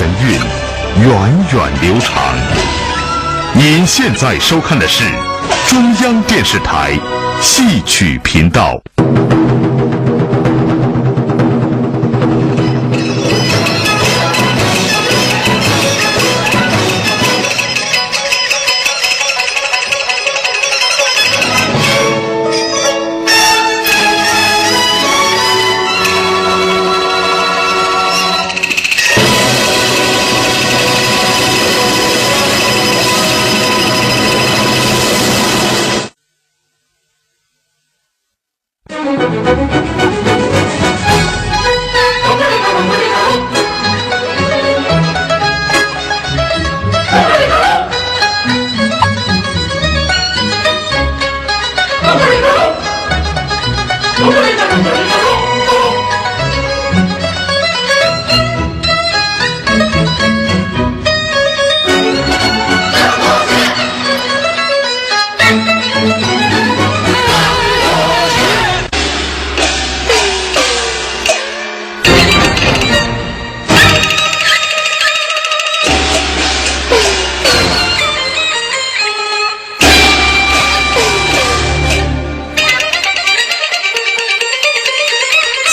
神韵源远流长。您现在收看的是中央电视台戏曲频道。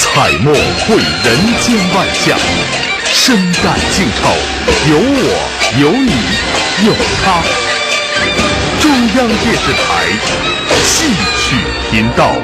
彩墨绘人间万象，深感静丑，有我，有你，有他。中央电视台戏曲频道。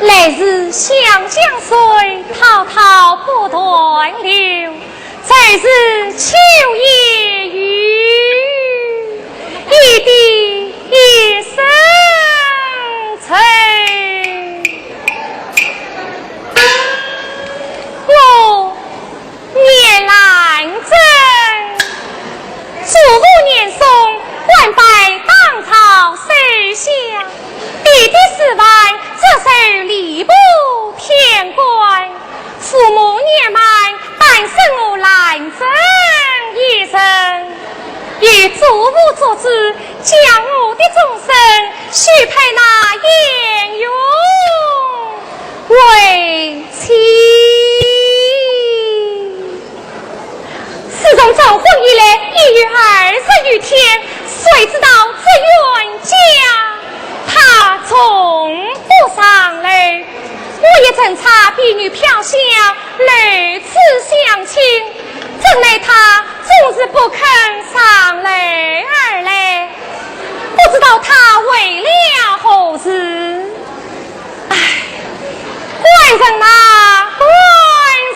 来日湘江水滔滔不断流，再日秋夜雨，一滴一声催。我年兰真，祖父年松，万百当朝谁下。与祖母做主，将我的终身许配那颜永为妻。自从走婚以来，已有20余天，谁知道这冤家他从不上来。我也曾差婢女飘香屡次相亲，怎奈他总是不肯上来而来，不知道他为了何事。唉，官人啊，官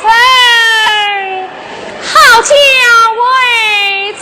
人，好叫为妻，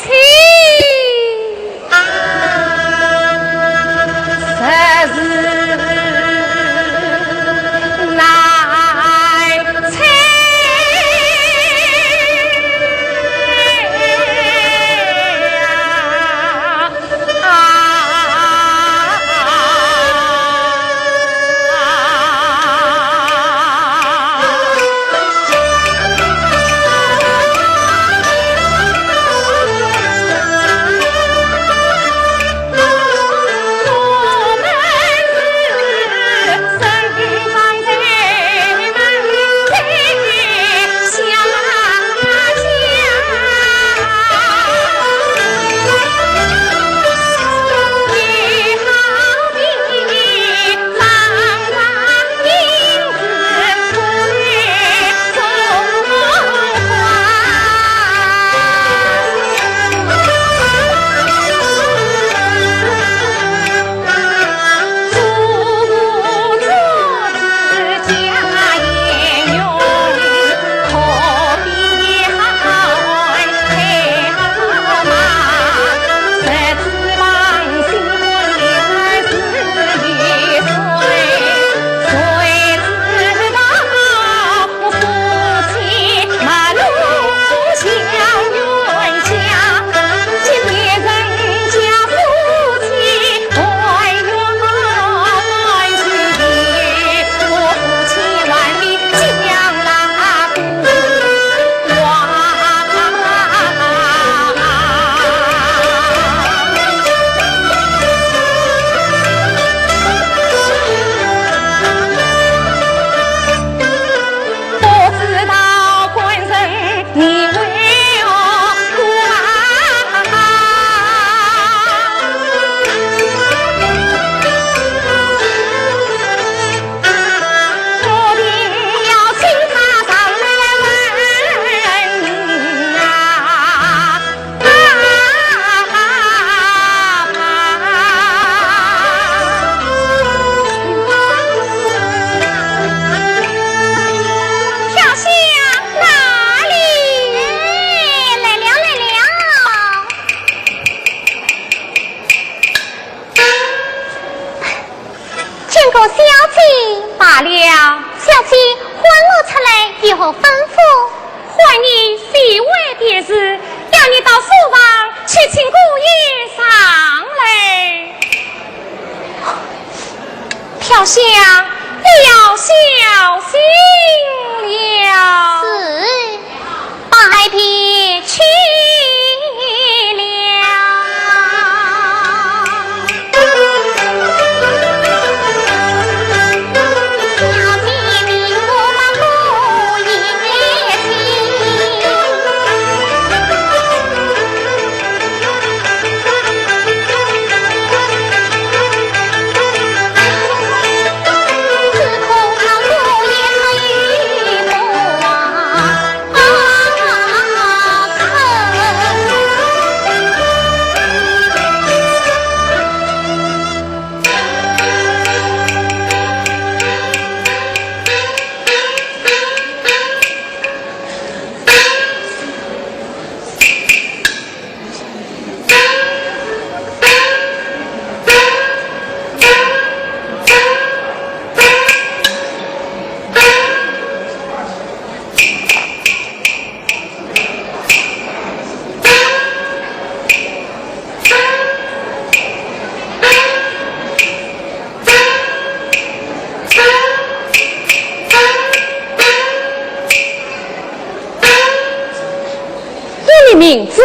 实是名字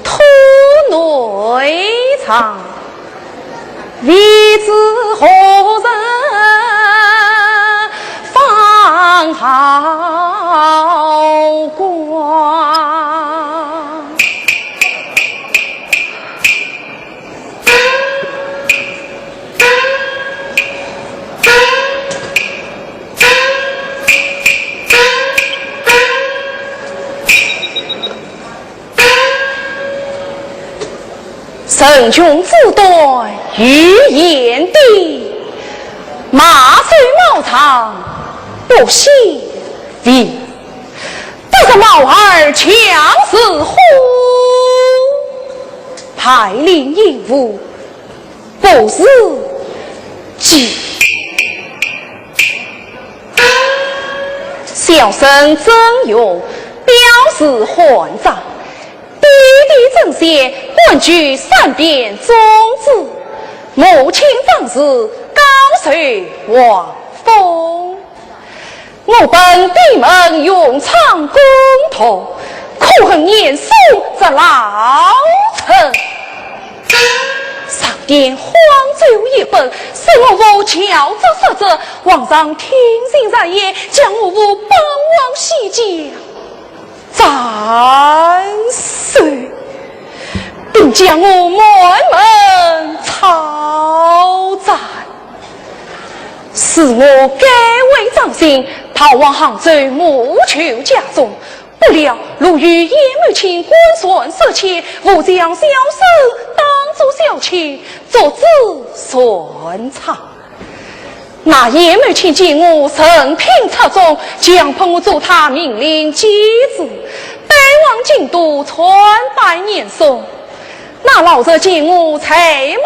托奴唱，未知何人放好光。圣君自对于炎帝，马虽毛长不惜为，但是毛儿强似虎，排令应付不是急。小生曾有表示还葬，弟弟正邪混居三边宗子，母亲正是高岁王封。我本闭门永昌公头，可恨年数则老臣。上殿荒酒一本，使我无巧之色者，皇上听信在夜，将我无帮王西江斩首，并将我满门抄斩，使我改为掌心，逃往杭州谋求家中。不料路遇叶母亲官船涉窃，我将小事当作小妾，作子顺差。那叶母亲见我生平出众，强迫我做他命令妻子，带往京都传拜年送。那老者见我才貌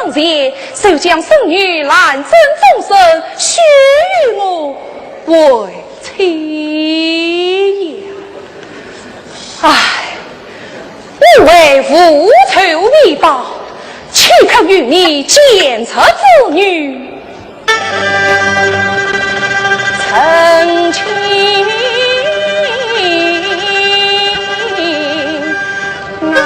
上前，就将生女兰真终身许与我为妻也。唉，我为无仇未报，岂可与你奸贼之女成亲啊！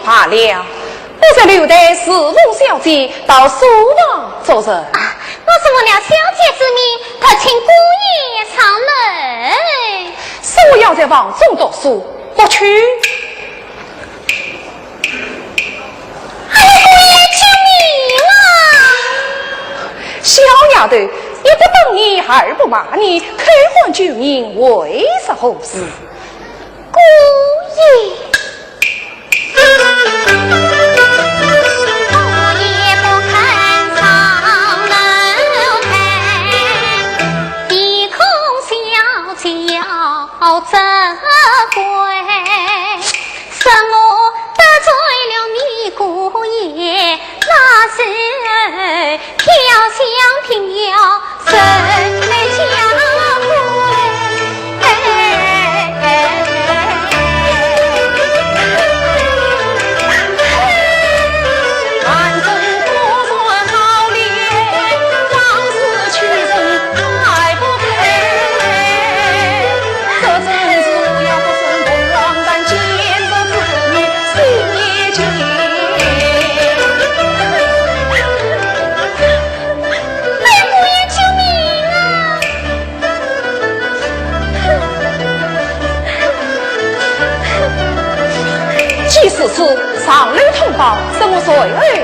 罢了，我在留待侍奉小姐到书房做人。我是为了小姐之命，特请姑爷上门。是我要在房中读书，不去。姑爷救命啊！小丫头，也不等你，还不骂你，开荒救命，为是何事？姑爷。这回是我得罪了你姑爷，那是飘香平遥神来家规。万众多说好脸，往事去人。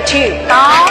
求道。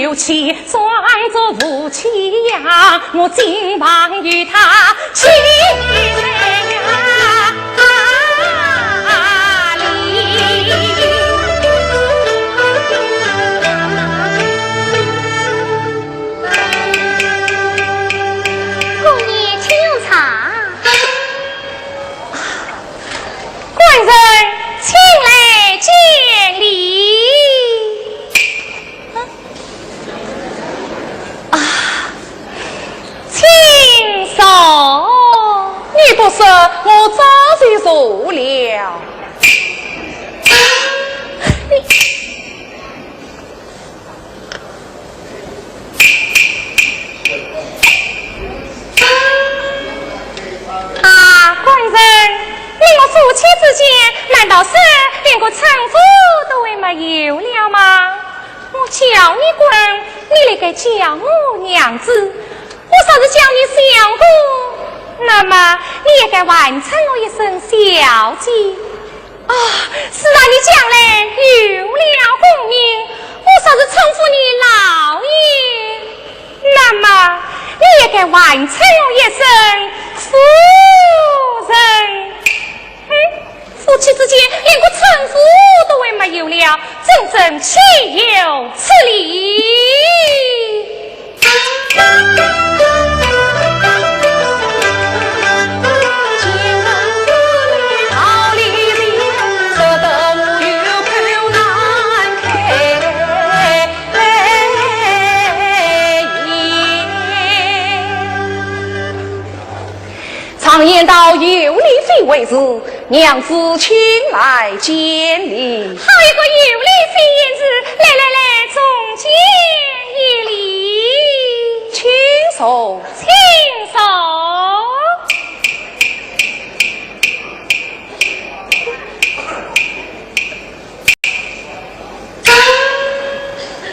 有气装作无气样，我竟忘与他气人呀姑爷请用茶。官人请来见礼。你不是我早就说了。官人，你我夫妻之间，难道是连个称呼都还没有了吗？我叫你滚，你来该叫我娘子。我稍是叫你相公，那么你也该完成我一声小姐啊！是啊，你将来有了功名，我稍是称呼你老爷，那么你也该完成我一声夫人。夫妻之间连个称呼都还没有了，真正岂有此理！好里人，这得我有看有礼费为主，娘子请来见礼。好一个有礼费言子，来，中间一礼，请受，请受。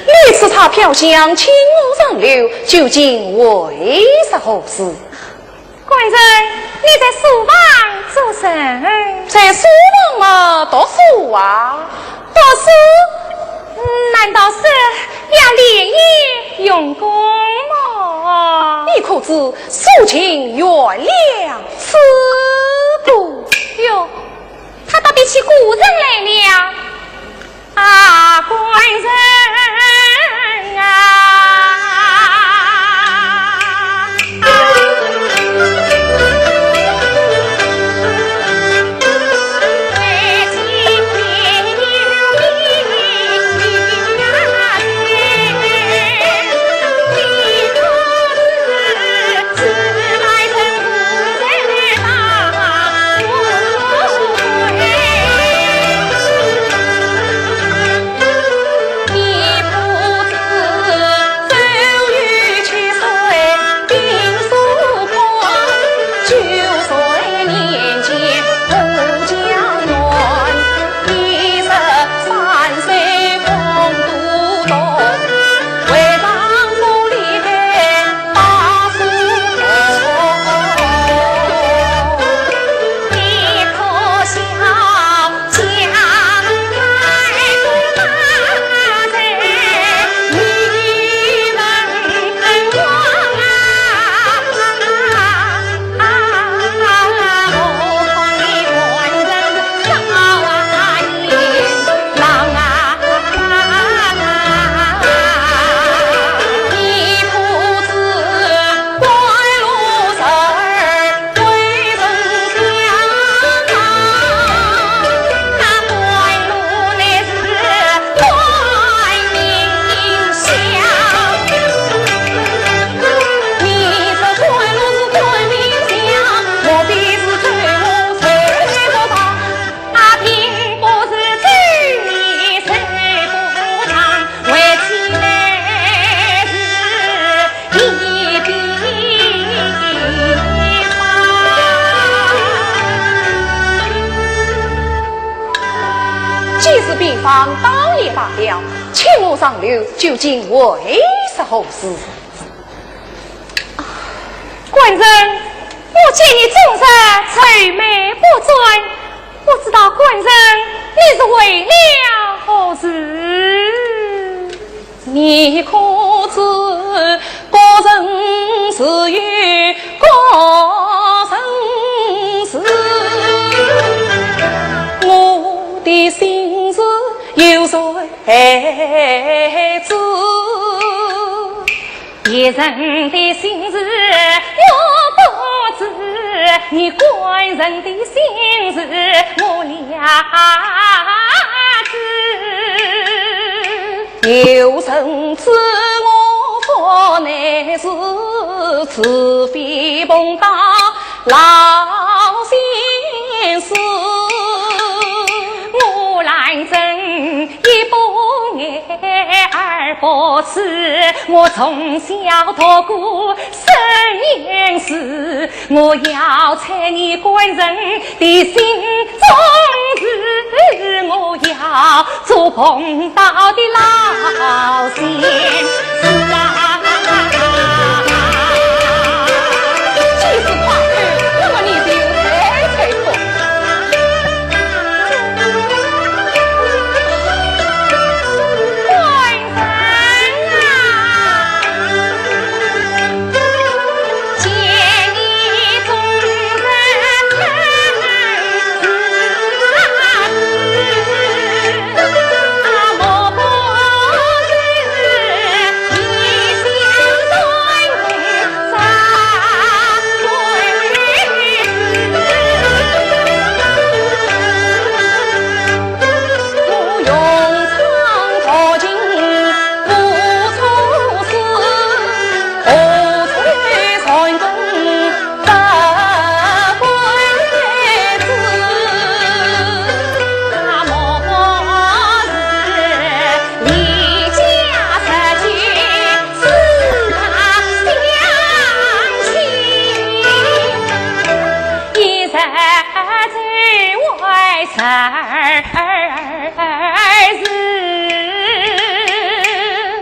你此茶飘香，轻舞上流，究竟为啥何事？官人，你在书房做甚？在书房嘛，读书啊。读书？难道是要连夜用功吗？你可知素琴原谅此故？哟，他倒比起古人来了。啊，官人啊！倒也罢了，请我上流，究竟为啥何事？官人，我见你总是愁眉不转，不知道官人你是为了何事？你可知个人是与个人事，我的心事有谁知？别人的心事我不知，你官人的心事我了知。有生知我所乃是是非碰到老先生，我兰真一不爱二不吃，我从小读过10年书，我要猜你官人的心中事，我要做碰到的老先生啊！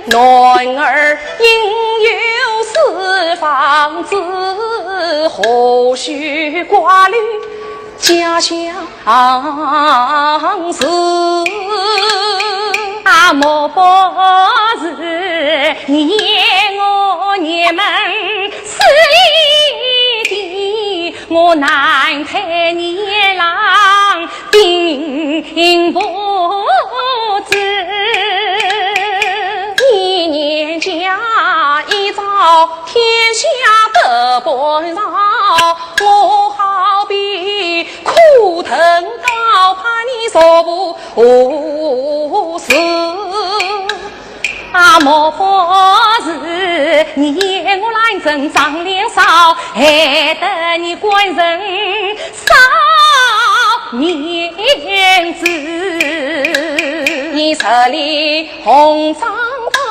男儿应有四房子，何须挂虑家乡事？啊，莫不是你我你们是一的，我难陪你郎并不知。一年家一遭，天下得本少，我好比苦藤高，怕你说不是。啊，莫不是你我来争长脸少，害得你官人少面子。你这里红掌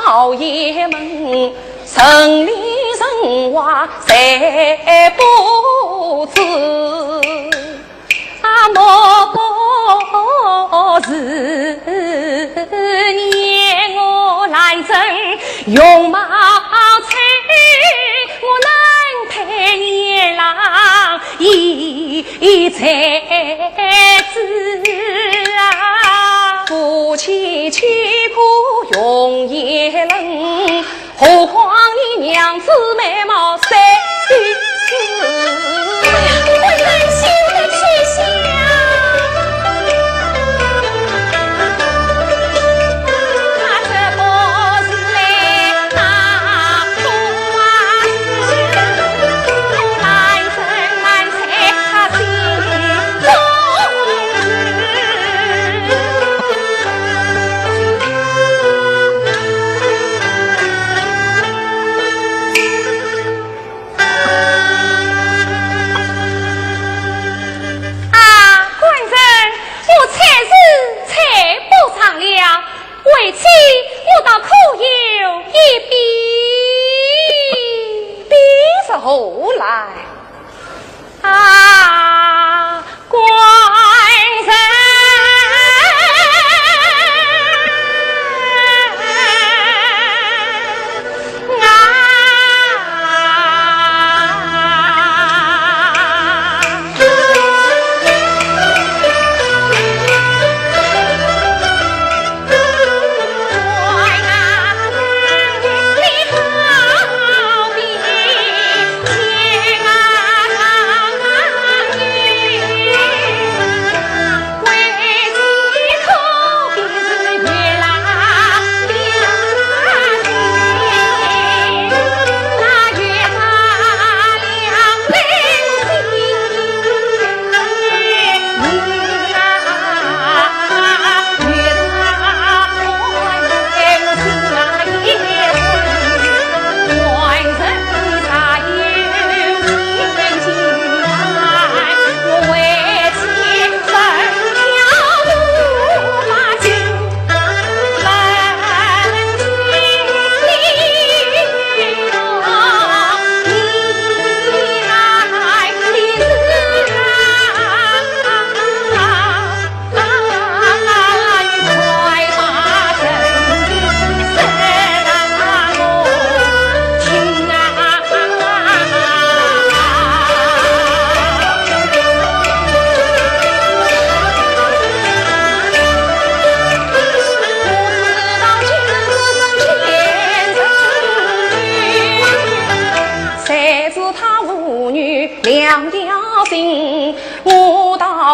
到爷们，城里人话谁不知？啊，莫不是你我来争用毛菜，我难陪你郎一才子啊！夫妻妻苦用也冷，何况你娘子美貌三四。官人休得取笑。为妻我倒苦有一笔，笔是何来？啊，官人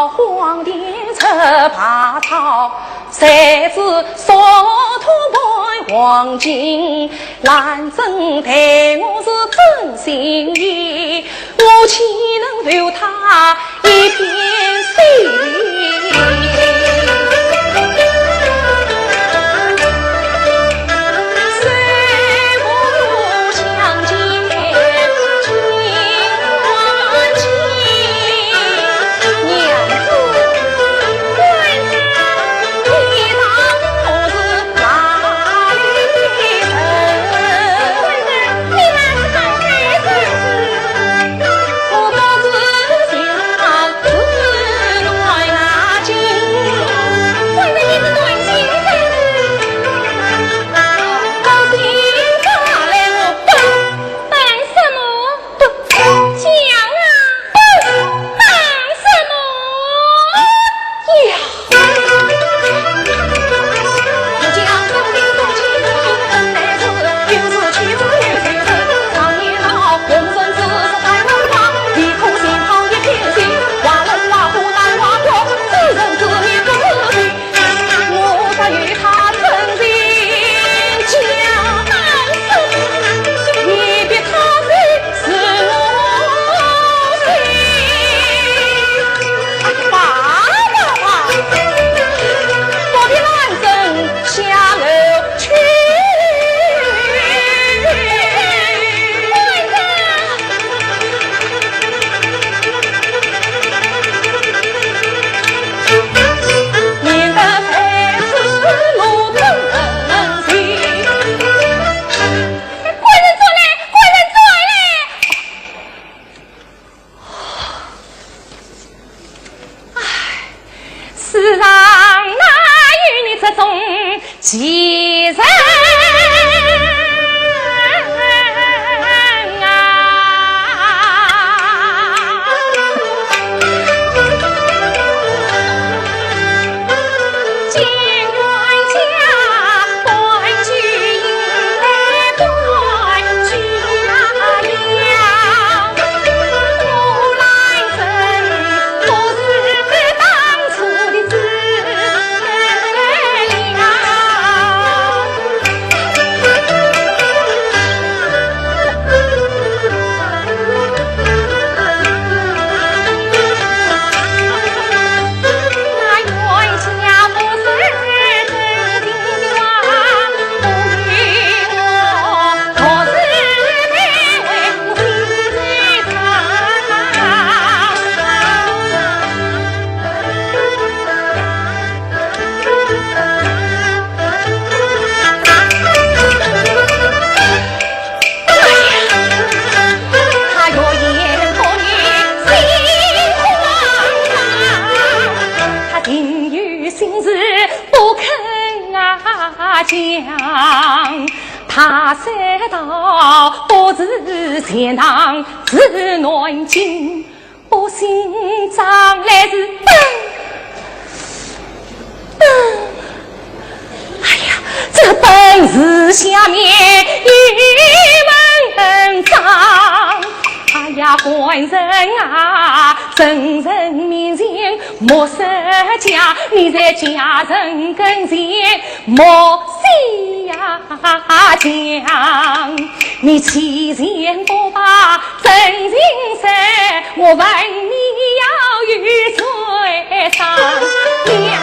皇帝吃耙草，谁知烧土盘黄金，兰真待我是真心意，我岂能留他一片心？我不是想自乱那金。其人讲，他山道不是前堂是南京，我心脏来是噔噔，哎呀，这本是下面一门章。哎呀，官人啊，真人面前莫失家，你在家人跟前莫西呀讲。你欺人不把真情实，我问你要与谁商量？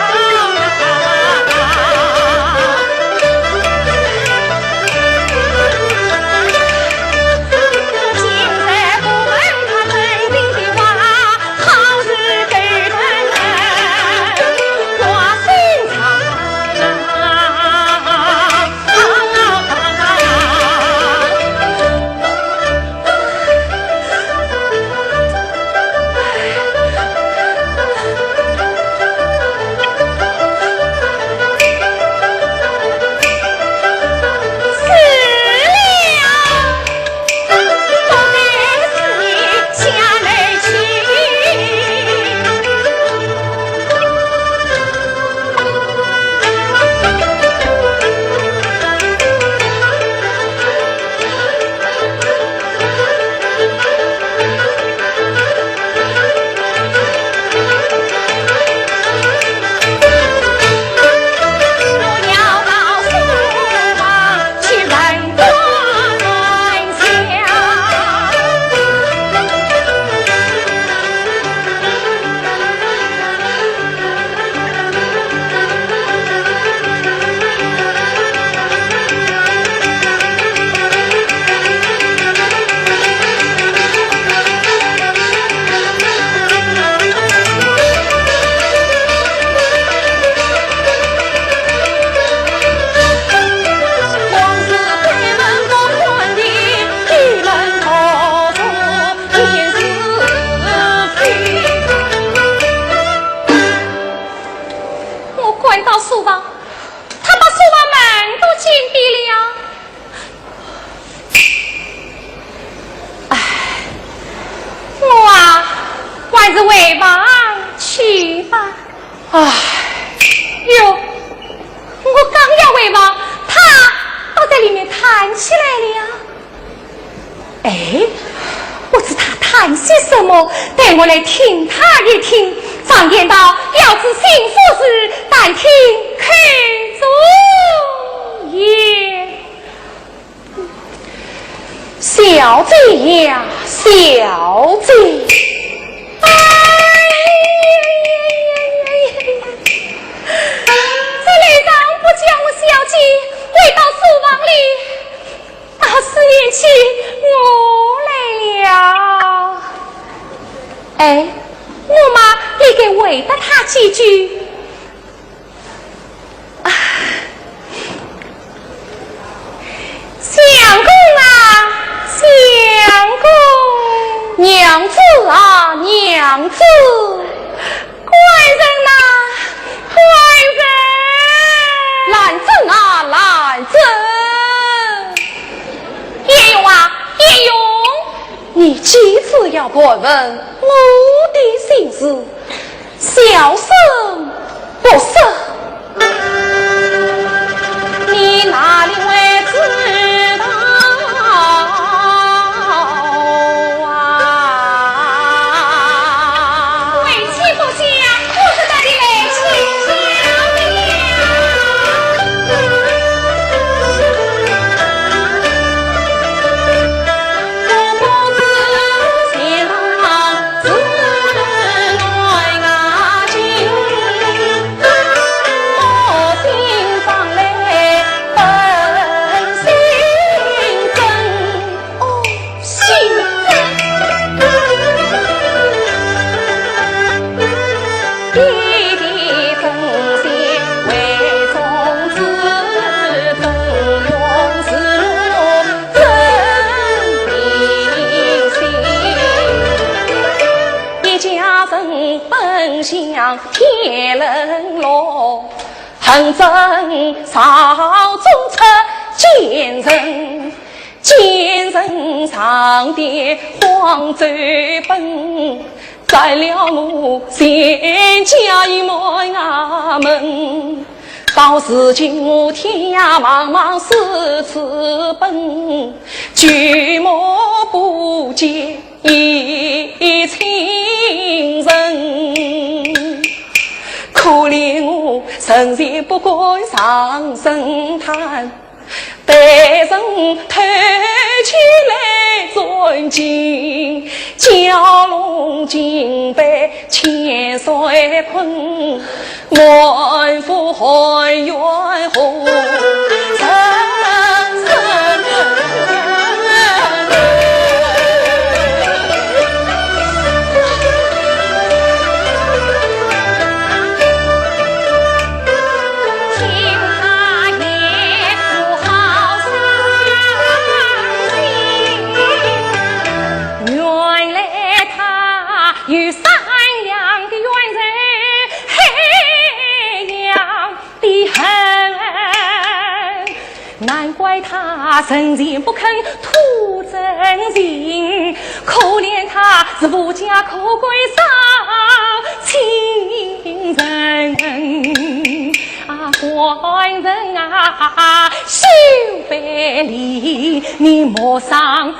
我来听他一听，常言道要知幸福时，但听开足言。小姐呀，小姐，哎这来上不叫我小姐，回到书房里，到4年前我来了。哎，我嘛也该回答他几句。相公啊，相公，娘子啊，娘子，官人呐，官人，兰子啊，你几次要过问我的心事，小声不说，你哪里会知道啊？为妻不下，我是他的为妻向天冷落，恨憎少中出奸人，奸人上殿黄州奔，宰了我先家一门衙门。到如今我天涯茫茫四处奔，举目不见亲人，可怜我神仙不敢上神坛，被人偷起来尊敬，蛟龙金被千岁困，万夫还愿红他神仙不肯吐真情，可怜他是无家可归少情人啊，官人啊，休别离，你莫伤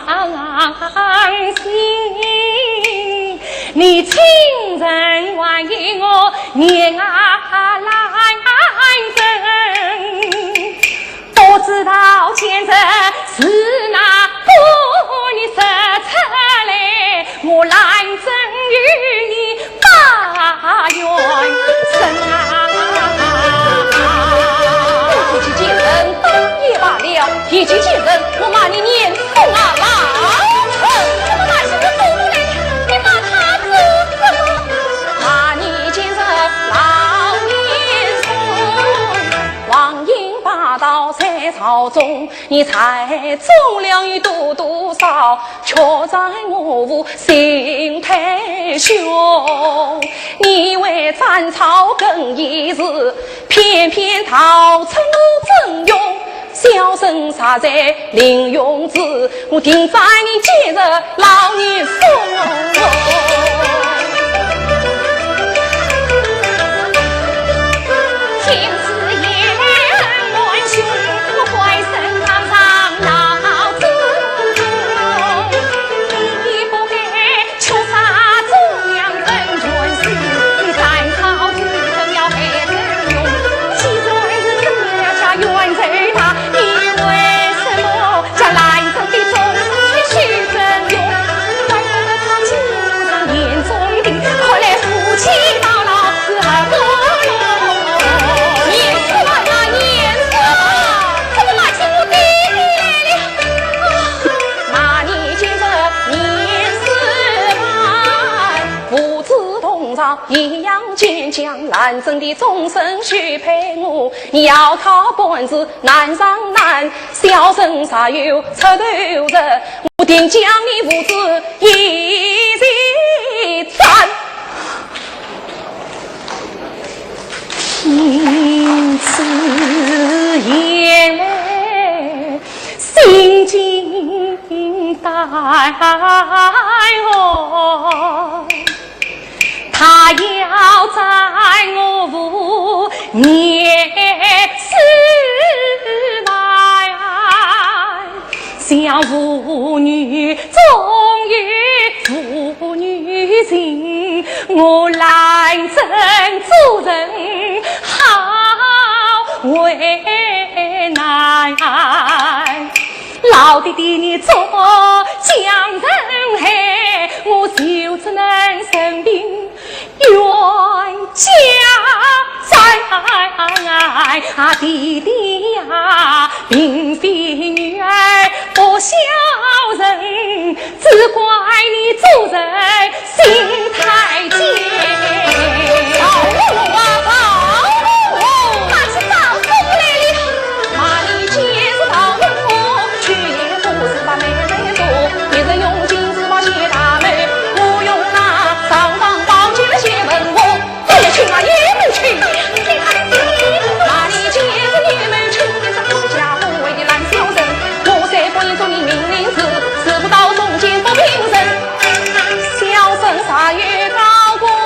心，你亲人万一我念啊来真。不知道前者是哪不你说出来，我来真与你把冤伸啊！夫妻见人当也罢了，一起见人我骂你年凤啊老臣，怎么那些个祖母嘞？你骂他子什么？骂你见人老年送，王英霸道在朝中，你才中了一多少，却在我屋心太凶。你为斩草更一日，偏偏逃出我真用，小生杀在林永志，我定在你接着老年送。一样坚强难争的终身许配我，要靠本事难上难，小生啥有出头人，我定将你父子一起斩。听此言，心惊胆哦，他要在我屋念诗来，像妇女终于妇女情，我来真做人好为难。老弟弟你做江人海，我就只能生病冤家在。弟弟呀，并非女儿不孝人，只怪你做人心太贱。走路啊走路，那是早出来了，骂你见是老人夫，去年不是把妹妹做，一人用金子把谢大妹，不用那上房宝剑写文我，也去那也没去。骂你见是你们去，这家伙为的烂小人，我才不应做你命令子，死不到中间不平身，小生啥月高过。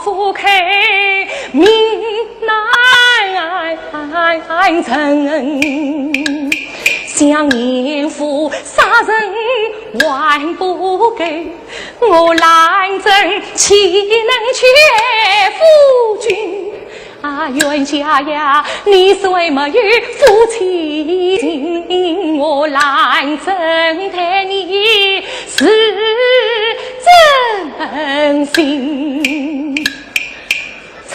夫开命难成，想念夫杀人还不给，我兰真岂能却夫君？啊，冤家呀，你是为没有夫妻情，我兰真待你是真心。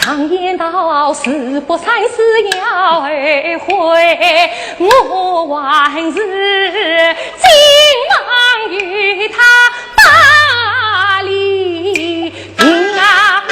常言道，事不三思要二回，我还是今晚与他把离平啊。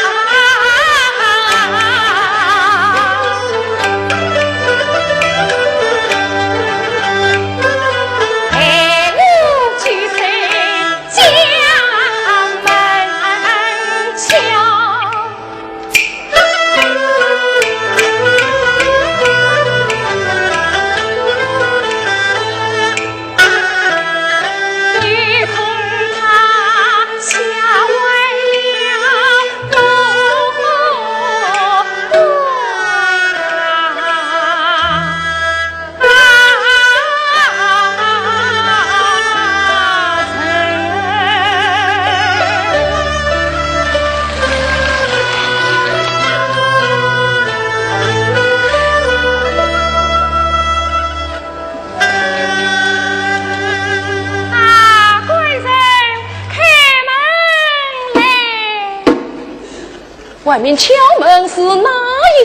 外面敲门是哪一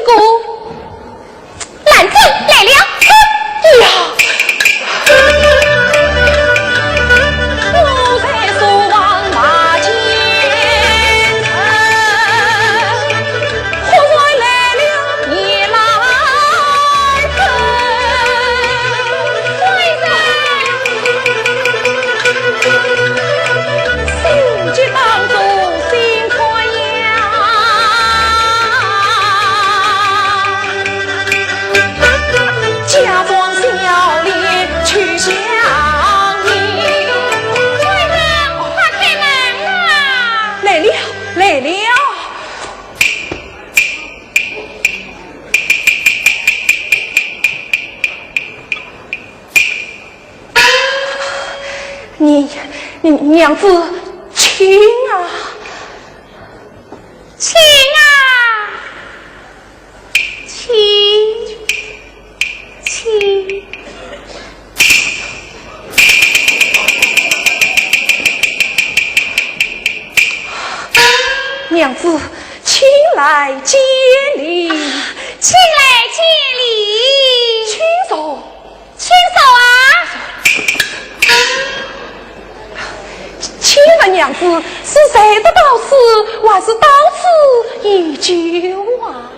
个？兰子来了！呀！我在所望马前程，忽然来了你来人，心急当中心宽呀。假装笑脸去相迎，快开门啊！来了来了。你娘子亲啊亲啊，亲。娘子，请来接礼，请来接礼，请坐，请坐啊！请问娘子是谁的到此，还是到此已久啊？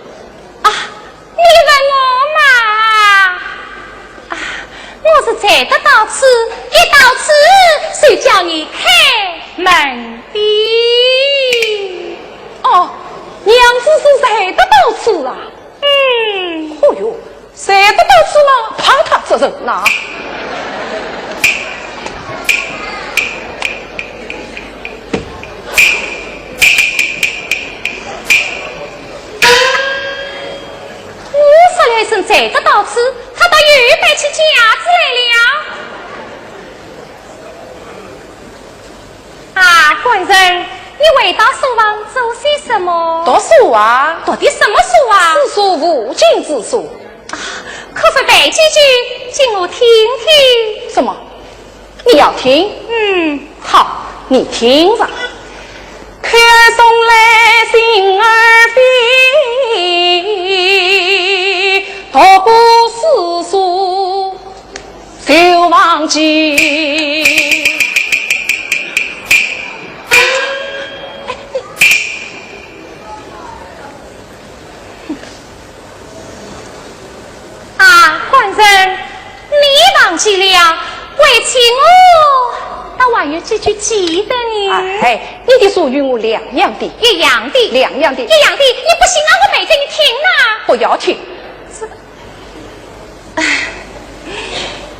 你问我嘛？我是才得到此，一到此，谁叫你开门的？哦，娘子是谁得到此啊？哦哟，谁得到此嘛？怕他这人呐！来生才得到此，他到预备起架子来了。官人，你为到书房做些什么？读书啊？读的什么书啊？是书无尽之书。可否背几句，请我听听？什么？你要听？好，你听着。客送来心儿飞，读过诗书就忘记。官人，你忘记了，为请我，但还有几句记得你。你的书与我两样的，一样的，两样的，一样的。你不信啊，我背给你听呐。不要听。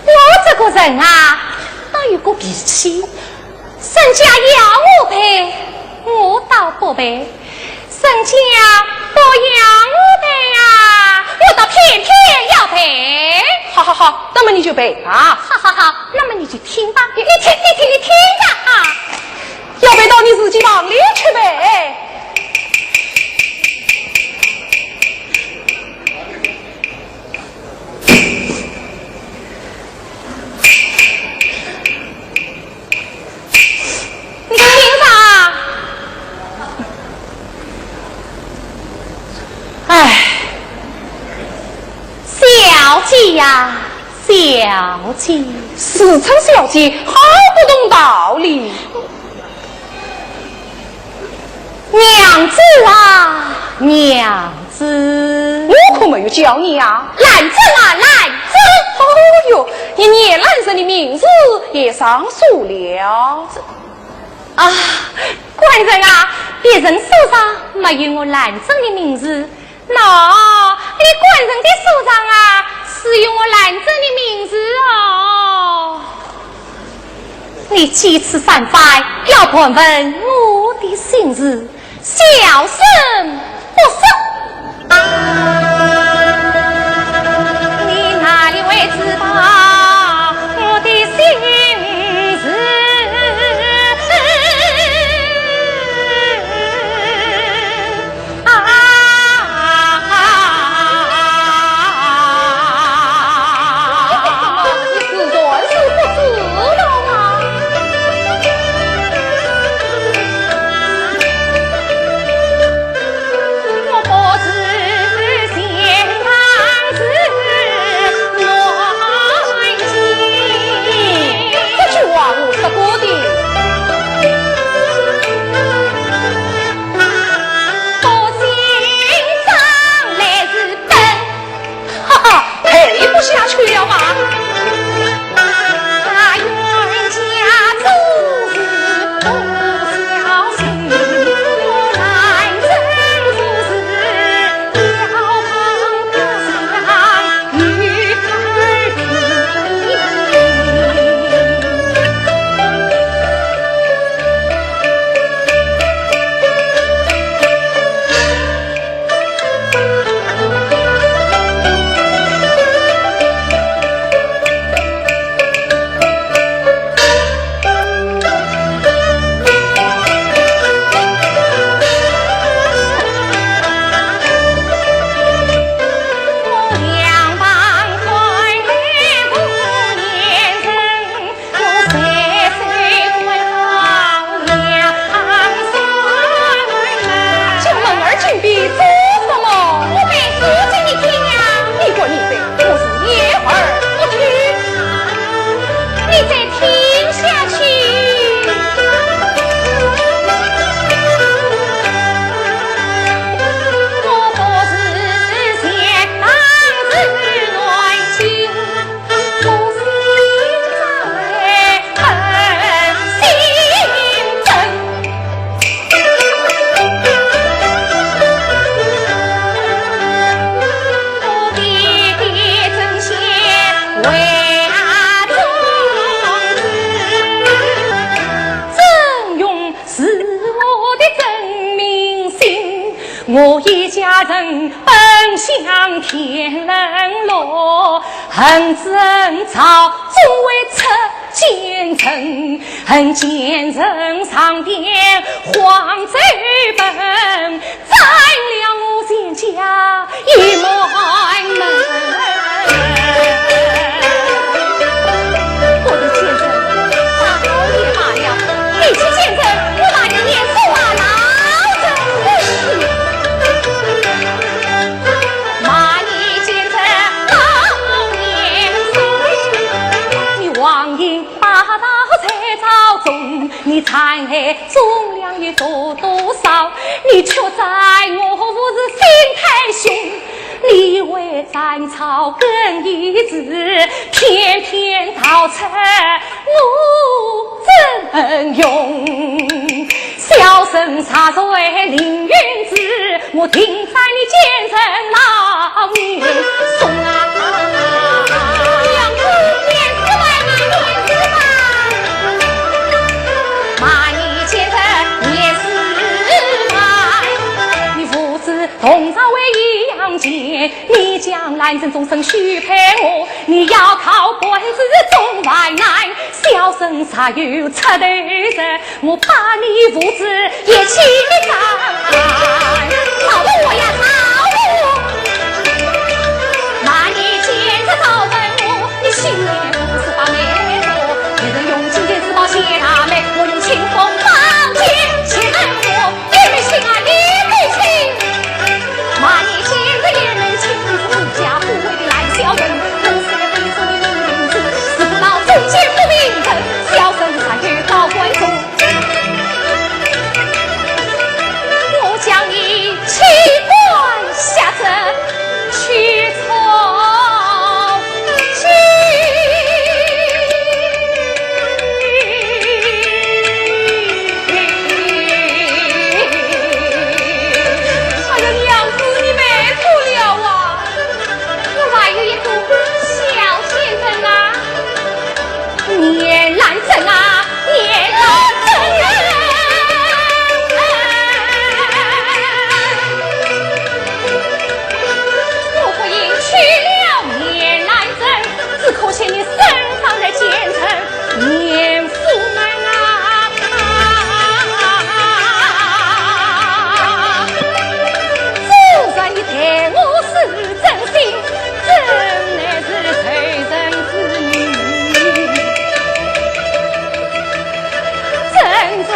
我这个人啊，倒有个脾气，人家要我背，我倒不背。生家不养的呀，我倒偏偏要陪。好好好，那么你就背啊！好好好，那么你就听吧，你听吧啊！要背到你自己忙里去背。你听啥？哎，小姐呀，小姐，自称小姐，好不懂道理。娘子啊，娘子，我可没有教你啊！兰子啊，兰子！哦哟，你聂兰生的名字也上书了啊，官人啊，别人手上没有我兰生的名字，那你官人的手上啊，是有我兰生的名字哦。你几次三番要盘问我的姓氏，小声不说，你哪里会知道我的姓氏？下去了吧？他冤家做事不小心，我来真做事要放个香与儿我一家人奔向天人路，恨争吵终为出奸臣，恨奸人上殿黄贼本，占了我全家一满门。我的奸臣，好也罢了，比起奸臣，我把你也送啊拿。你残害忠良有多少？你却在我不是心太凶，你为斩草根一枝，偏偏逃出我真用。小生茶水凌云子，我停在你奸臣牢里送啊！两个面子来嘛，面子嘛！骂你奸臣也是来，妹，你将来人终身许配我，你要靠辈子中外难，小生啥有出头人，我把你父子也起来。老夫我呀，老夫，那你见着早问我，你心里不是把妹多，别人用金钱自保谢大妹，我用清风放剑谢恩我，也没心啊，也没情。那你见着也能亲自家不为的烂小人，我是个背手的女名子，是不老中间不名人，小生才遇到观众。我将你弃官下阵，去从军。哎呀，娘子，你没错了啊！我还有一个小先生啊，年兰正啊，年兰正啊！我不应去了年兰正，只可惜你身上的奸臣年夫们啊！自然你待我是真心，真乃是随人之女。真正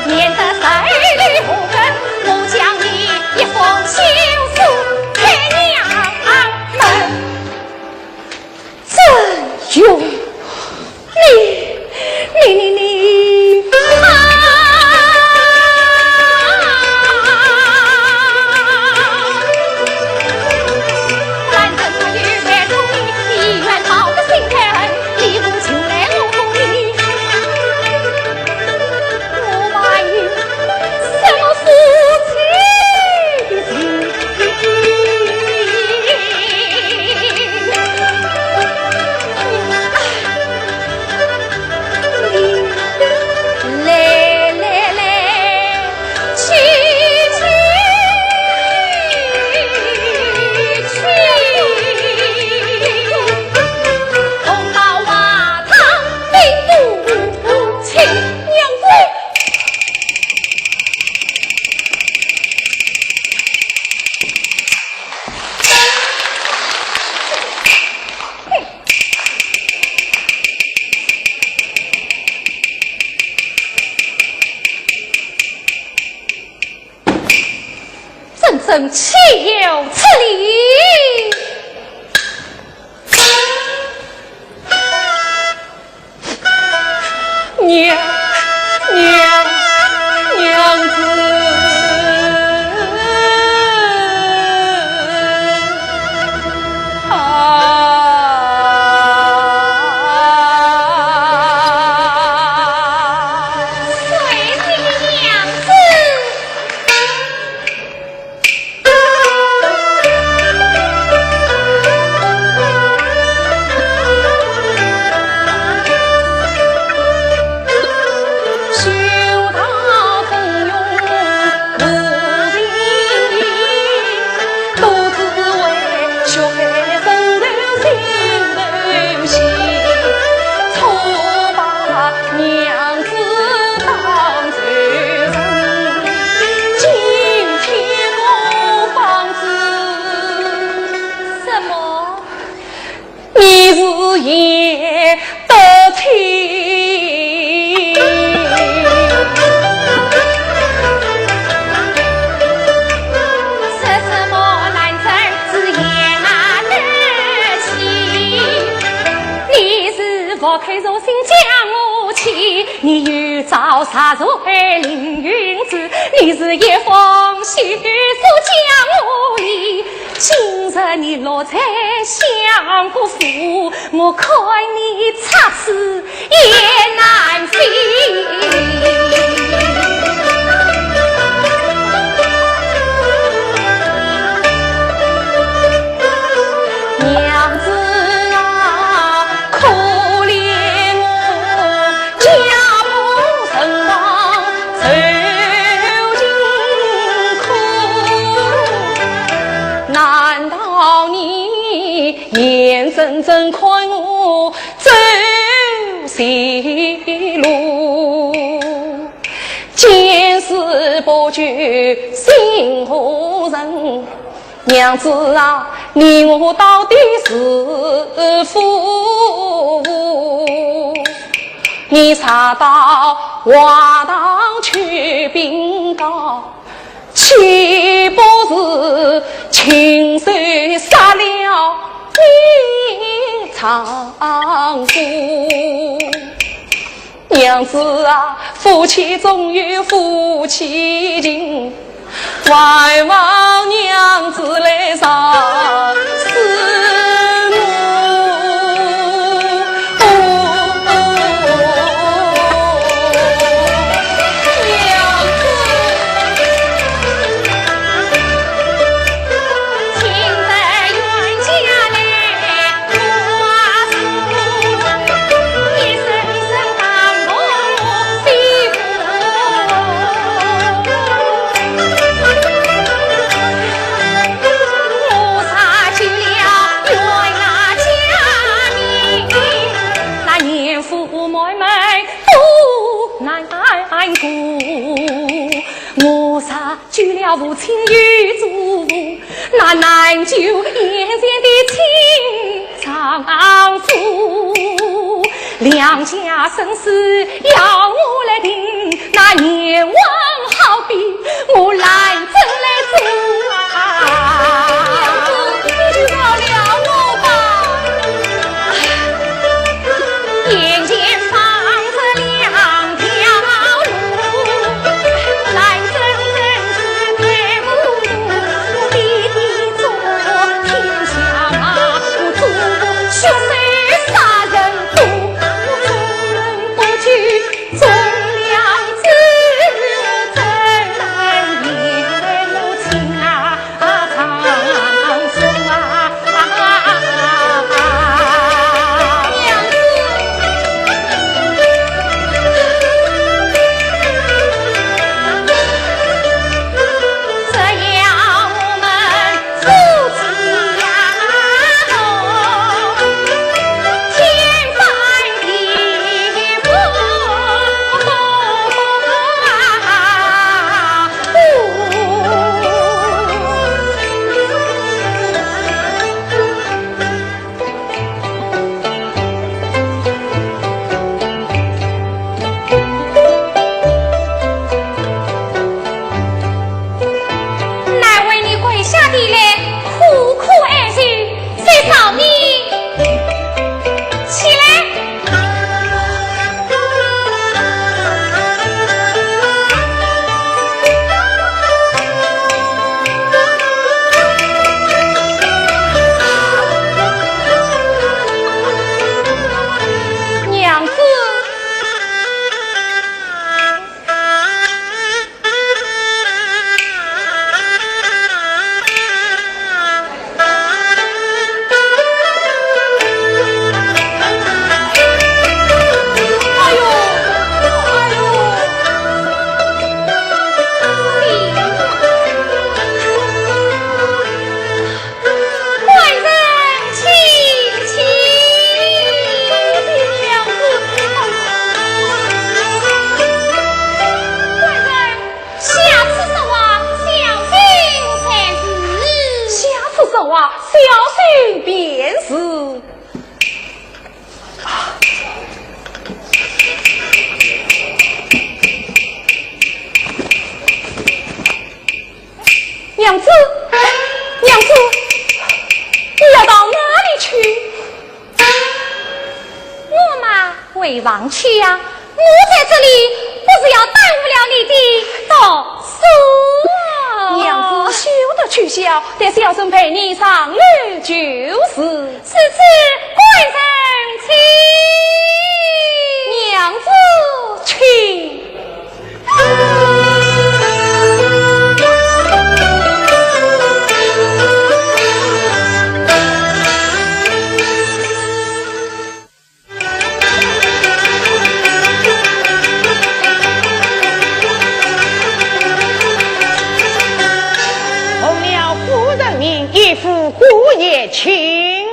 免得谁里不跟，我将你一封情书给娘们。真勇，你兰正他越来聪明，你愿讨个心开恨，你不请来我同你。我怀疑什么夫妻的情，来，去，同到瓦堂并不亲娘子。真正岂有此理！娘子随你娘子。修道功用无尽，都只为小孩生头心头心，错把娘子当罪人，今天我方知什么？你是也得亲。说什么男人只言那得起？你是佛开肉心将我弃，你又造啥做爱凌云子？你是一封血书将我离，今日你落在相国府，我看你插翅也难飞。娘子啊，可怜真正看我走西路，见识不绝心何人？娘子啊，你我到底是夫妇？你查到华堂去禀告，岂不是亲手杀了你丈夫？娘子啊，夫妻总有夫妻情，还望娘子来偿思慕。我杀救了父亲与祖父，那难救眼前的亲丈夫。两家生死要我来定，那阎王好比我来真来做啊！你就饶了我吧，眼前放着两条路，来真是太无助。我弟弟做天下啊，我做血水杀人毒，我做人不惧忠良之真难言母亲啊，长寿啊！娘子。这样我们夫妻呀，天翻地覆难为你跪下地来苦苦哀求，谁找你起来？娘子。哎呦，哎呦，官人请起，娘子。官人，下次说话小心才是。下次说话小心便是。娘子，娘子，你要到哪里去？我嘛，回房去呀。我在这里，不是要耽误了你的读书。娘子休得取笑，但小生陪你上路就是。此次官人请，娘子去。奉了夫人命，一赴姑爷请。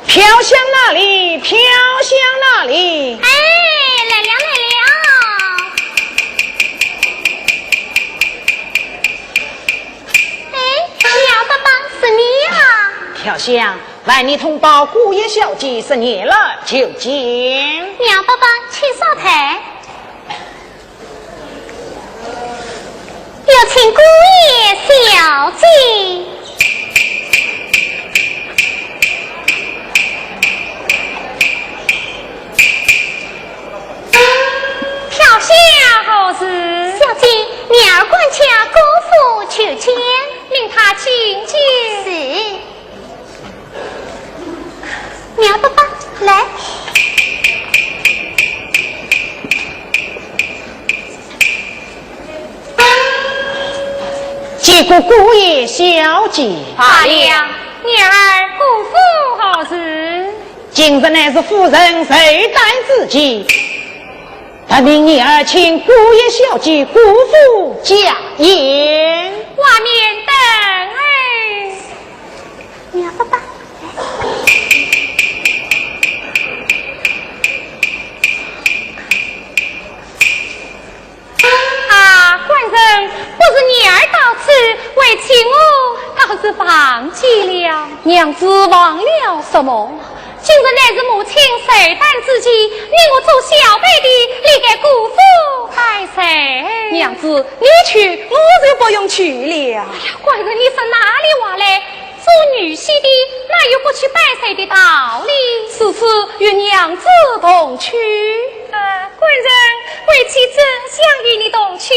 飘向哪里？飘向哪里？哎，来了来了！哎，苗爸爸是你啊！飘香，来你通报姑爷小姐是你了，就见。苗爸爸，请上台。有请姑爷小姐。跳下何事？小姐，女儿关家姑父求见，令他请进。是。苗爸爸，来。接过姑爷小姐。罢了，女儿姑父何事？今日乃是夫人谁担自己，他命女儿请姑爷小姐姑父家宴。外面等哎。苗爸爸。官人，不是女儿到此为请我，倒是忘记了。娘子忘了什么？今日乃是母亲寿诞之际，令我做小辈的立给姑父拜寿。娘子，你去，我就不用去了。哎呀，官人，你是哪里话来？做女婿的哪有不去拜寿的道理？此次与娘子同去。官人，为妻子想与你同去，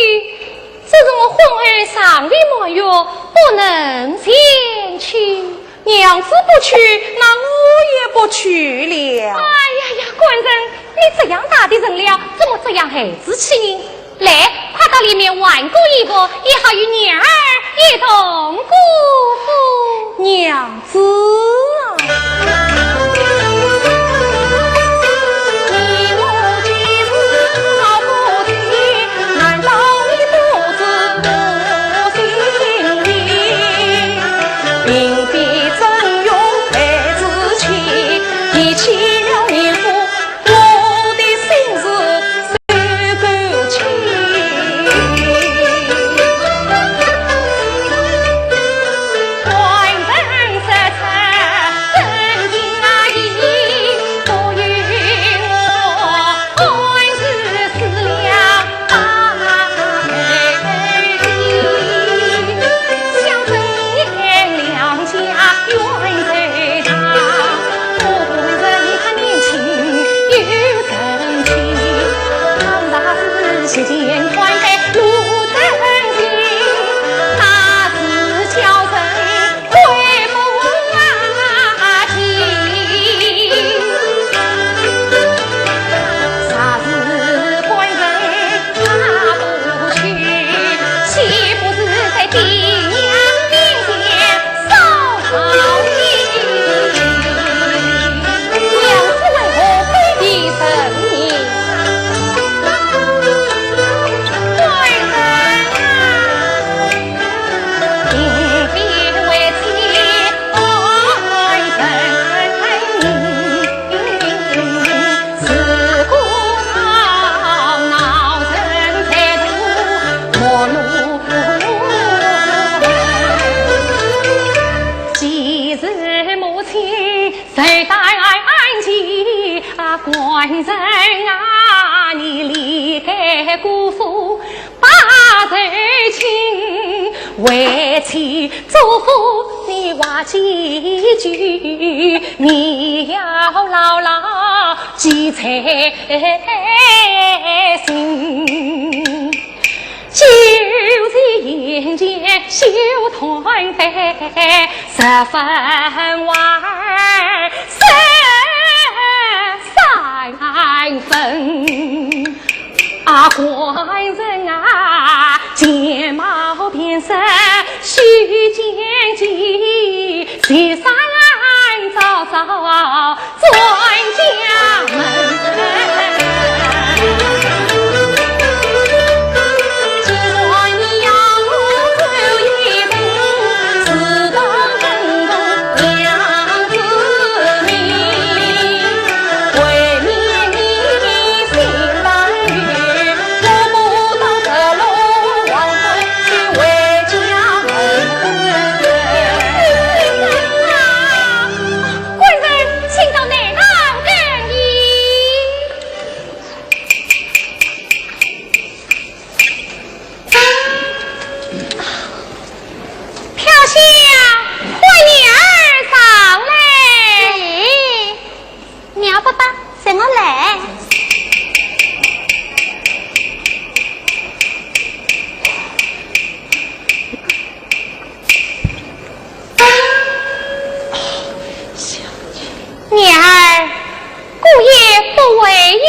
只是我婚儿尚未满月，不能前去。娘子不去，那我也不去了。哎呀，官人，你这样大的人了，怎么这样孩子气呢？来，快到里面玩过一个，也好与女儿一同辜负。娘子啊！官人啊，你离开姑父把头亲，为妻嘱咐你话几句，你要牢牢记在心。就在眼前修团圆，十分玩三分。啊，官人啊，睫毛变色须见机，西山早早转家门。娘子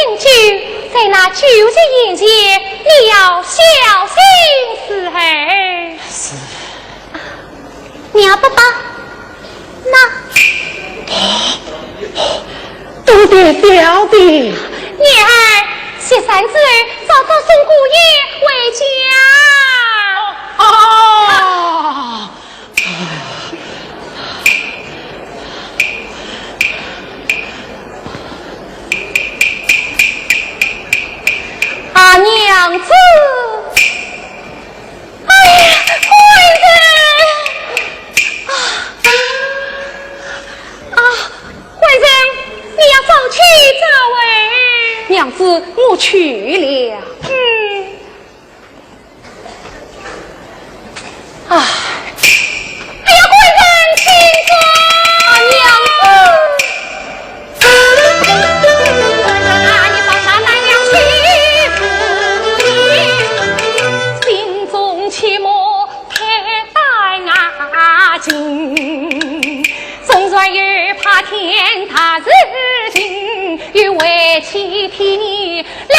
饮酒，在那酒席宴前，你要小心伺候。是。娘爸爸，那都得晓得。女儿，谢三子早早送姑爷回家。啊！啊，娘子！哎呀，贵人！贵人，你要早去早回。娘子，我去了。哎呀，贵人，请坐。娘子。你放下来了心，心中切莫太大牙惊。总算又怕天塌日尽，又为欺天来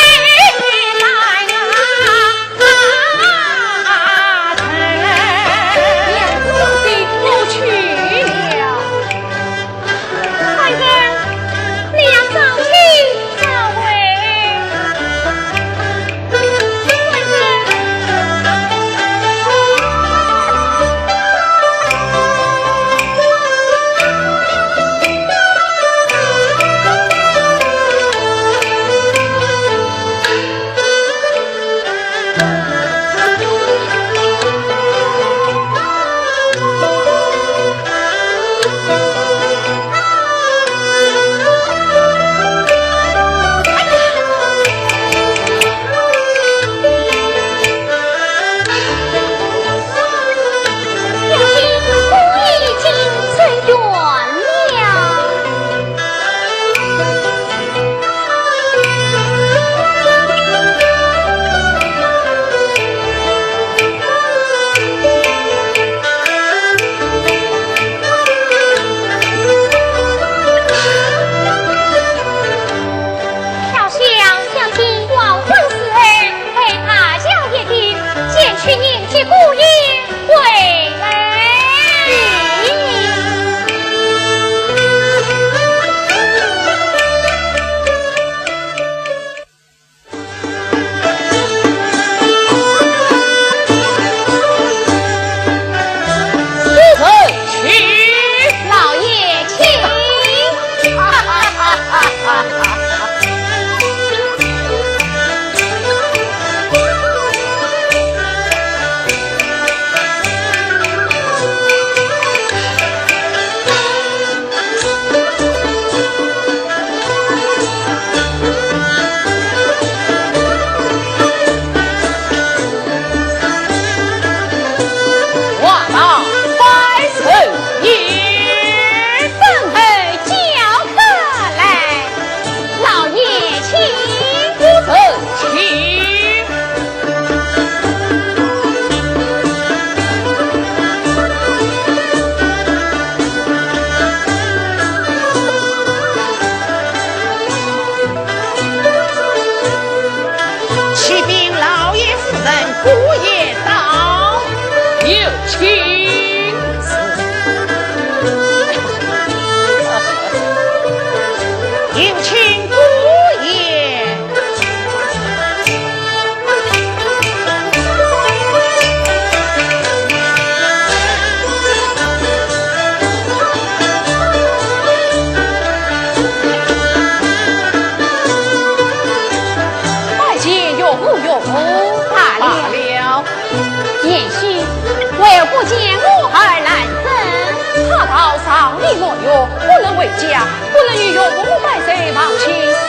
不能为家，不能与永母百岁忘情死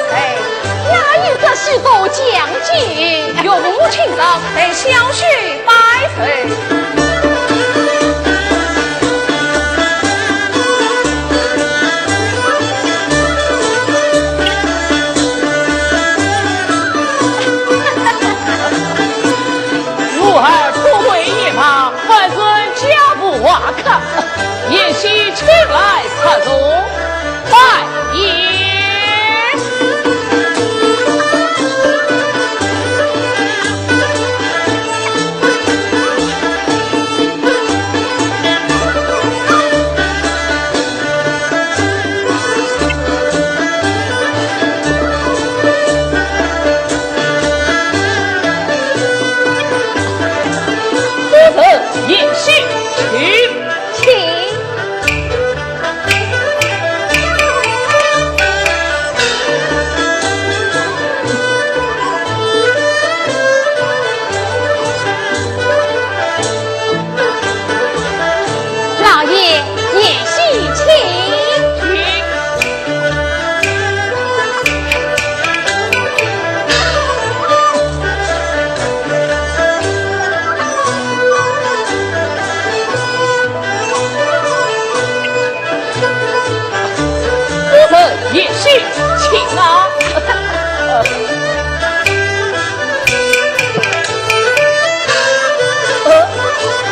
谁？哪有这许多将军？永母亲早得小婿百岁。如儿出归一旁，万尊家不瓦看，宴席请来参众拜宴。心情啊！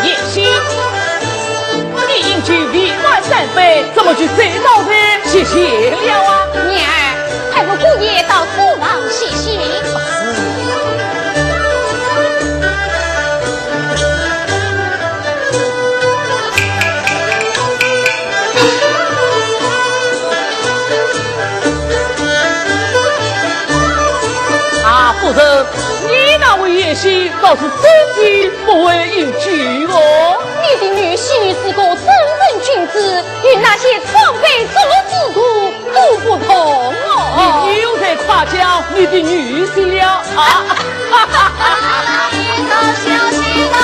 叶心，你应去避乱山北，怎么去贼道呢？谢谢了啊！娘儿，还不姑爷到父王谢谢。夫人，你那位叶媳倒是真的不会有惧哦。你的女婿是个正人君子，与那些闯匪作之徒都不同哦。你又在夸奖你的女婿了啊！到小心了，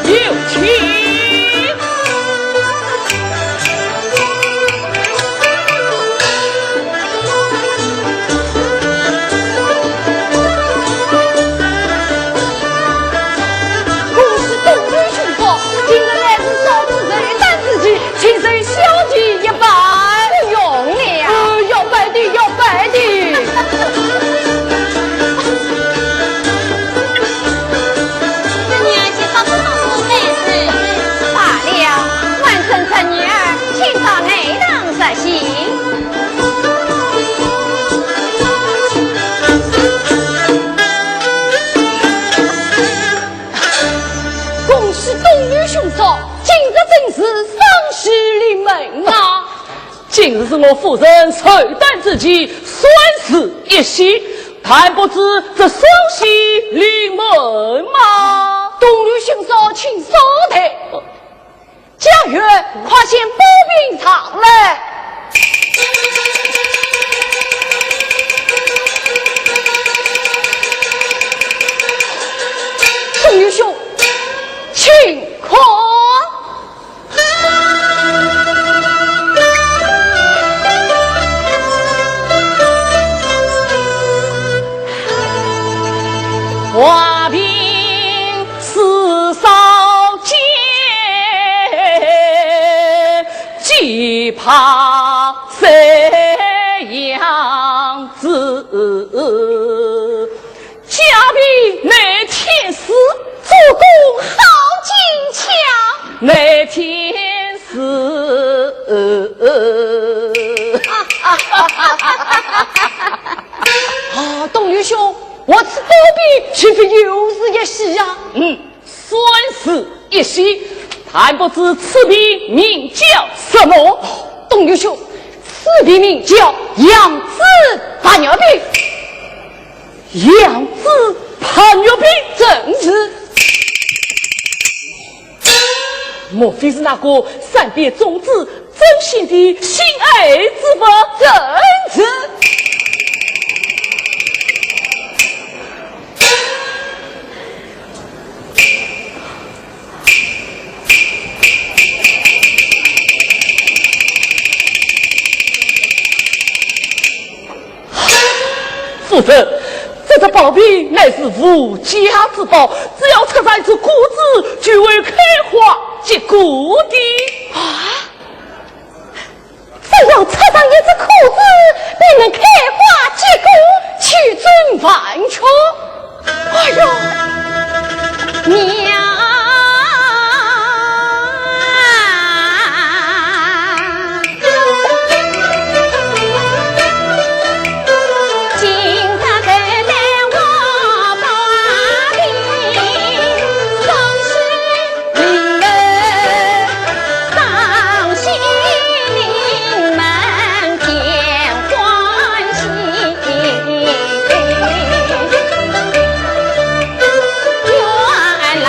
有情。今日是我夫人寿诞之际，孙氏一喜，但不知这双喜临门吗？东吕兄嫂，请稍待。家园快先保兵上来。东吕兄，请快。华兵四少见，既怕谁样子？家兵乃天使，主公好坚强。乃天使。东吕兄。我此保庇岂非又是一喜呀？算是一喜，但不知此笔名叫什么？东吕兄，此笔名叫养子怕尿病。养子怕尿病，正是。莫非是那个善变种子真心的心爱之法？正是。夫人，这个宝贝乃是无家之宝，只要插上一只果子，就会开花结果的。啊！只要插上一只果子，便能开花结果，取准万秋。哎呀，娘！原来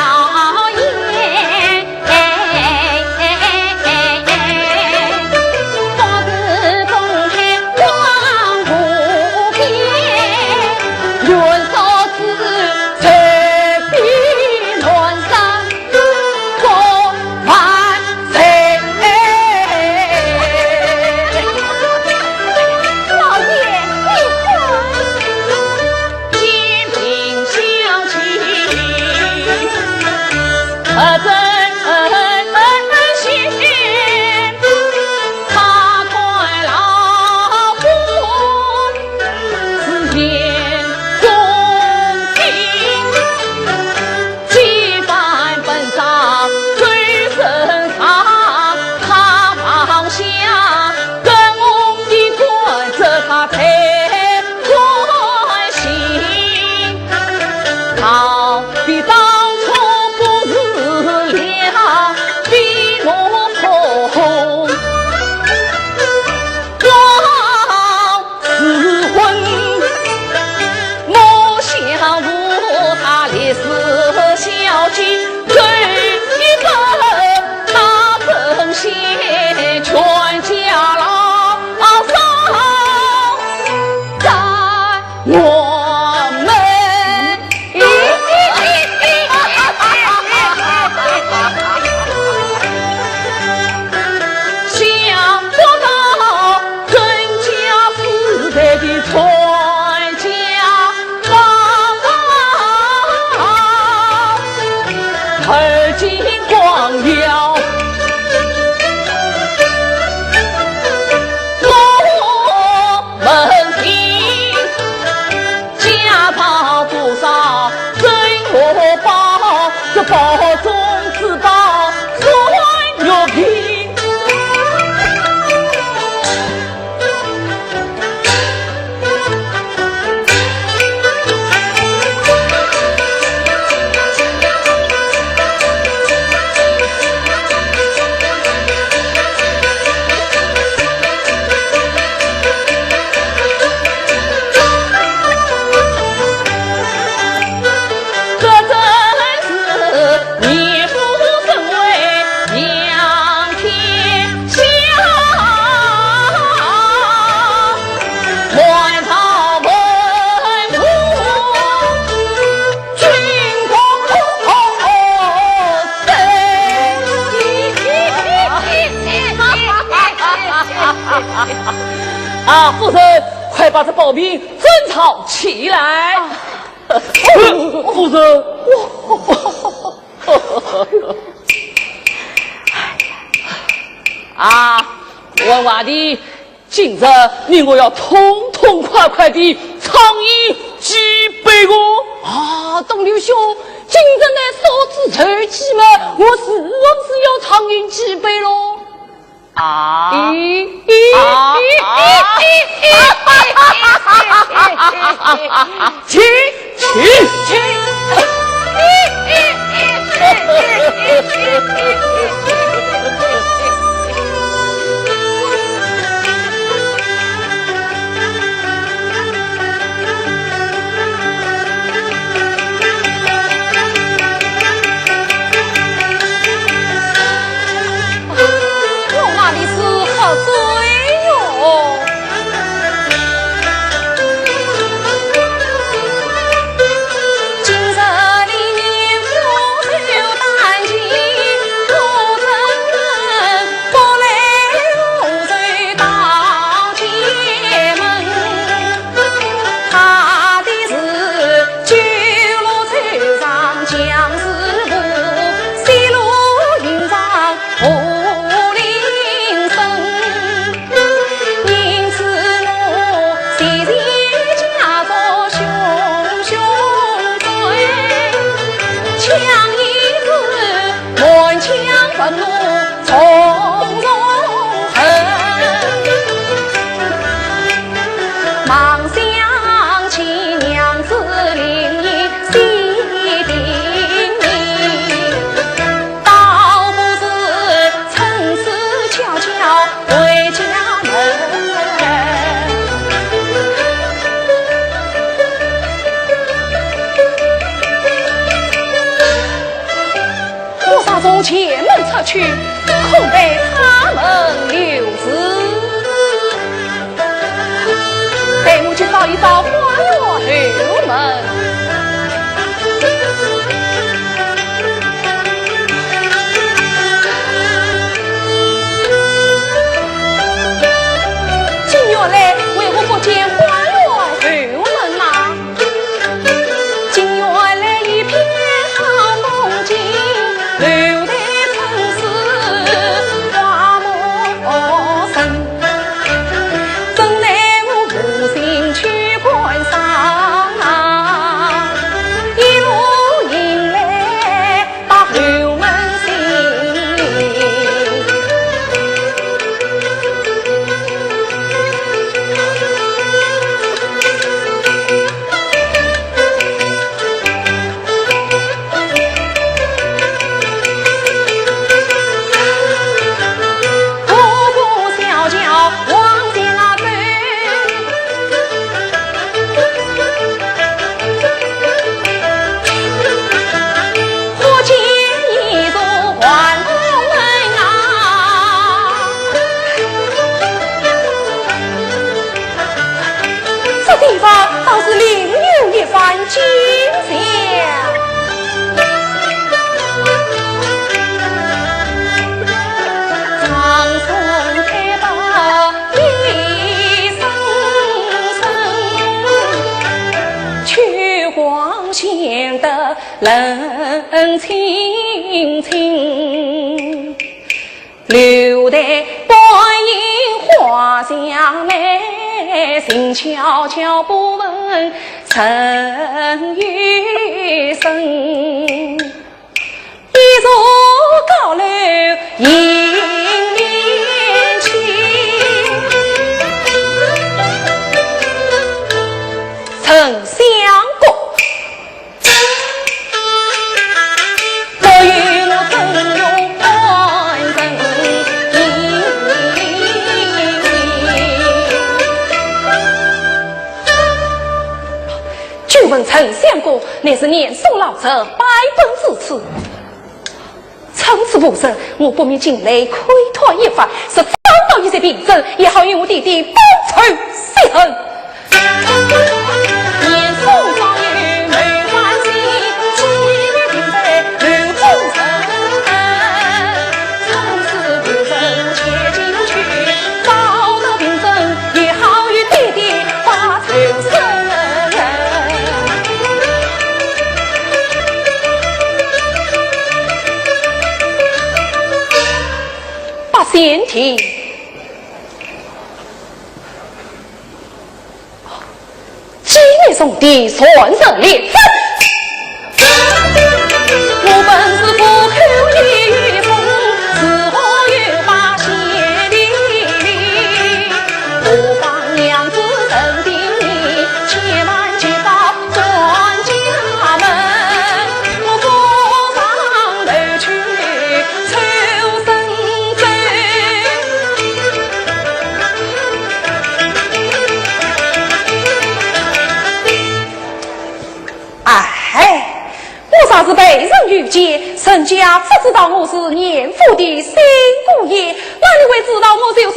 啊，夫人，快把这宝兵整好起来！夫人，啊，文娃的，今日你我要痛痛快快的唱一几杯歌啊！东刘兄，今日呢手指头几嘛，我是要唱一几杯喽。啊！请。前门出去，恐被他们留之。带我去找一找花园后门。今月来为何不见花园后门呐？今月来一片好风景。留在城市花木深，正奈我无心去观赏，一路迎来把后门行。金香，长松开把一声声，曲光显得冷清清，留待白银花香美，静悄悄不闻尘雨声，一座高楼迎面起，曾相过，我与我曾有欢声。据闻曾相过，乃是年送老者百分之此。从此无生，我不免进来窥探一番，是找到一些病症，也好与我弟弟报仇雪恨。年送早有没关系，几日病在刘中城。从此无生且进去，找到病症也好。情。今日送的算胜列阵，我本是不后一与风，是何有把谢礼礼？我方娘子等定你，千万记到转家门，我不上楼去抽身走。哎，我啥子被人遇见，人家不知道我是年富的新姑爷，哪里会知道我就是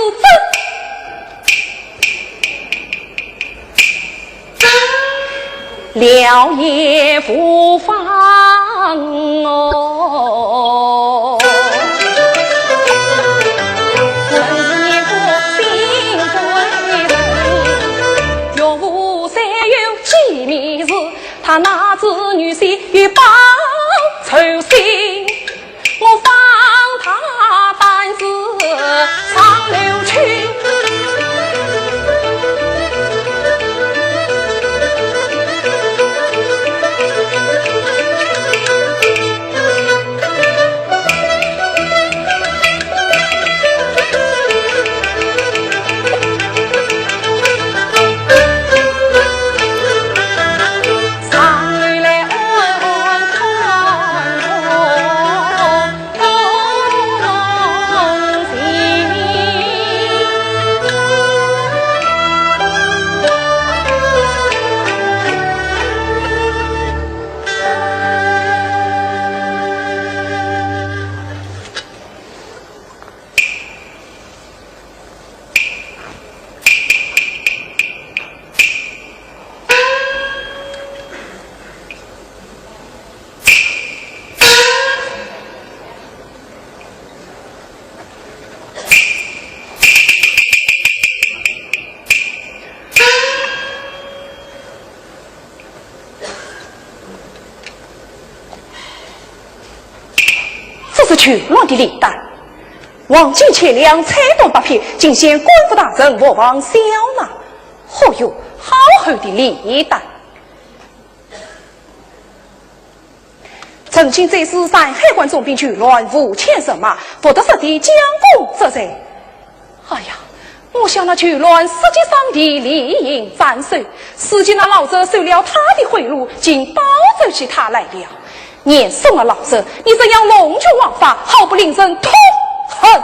真了也无妨哦。他那子女婿与报仇心，我放他单是上流去。去乱的礼单，王进钱粮拆断八片，尽显官府大人莫忘笑纳。哦哟，好厚的礼单！曾经这是山海关总兵去乱无钱什么，不得实地将功折罪。哎呀，我想那去乱实际上的利益斩首，实际那老者收了他的贿赂，竟包走起他来了。念送了老者，你怎样龙去枉法，毫不令人痛恨？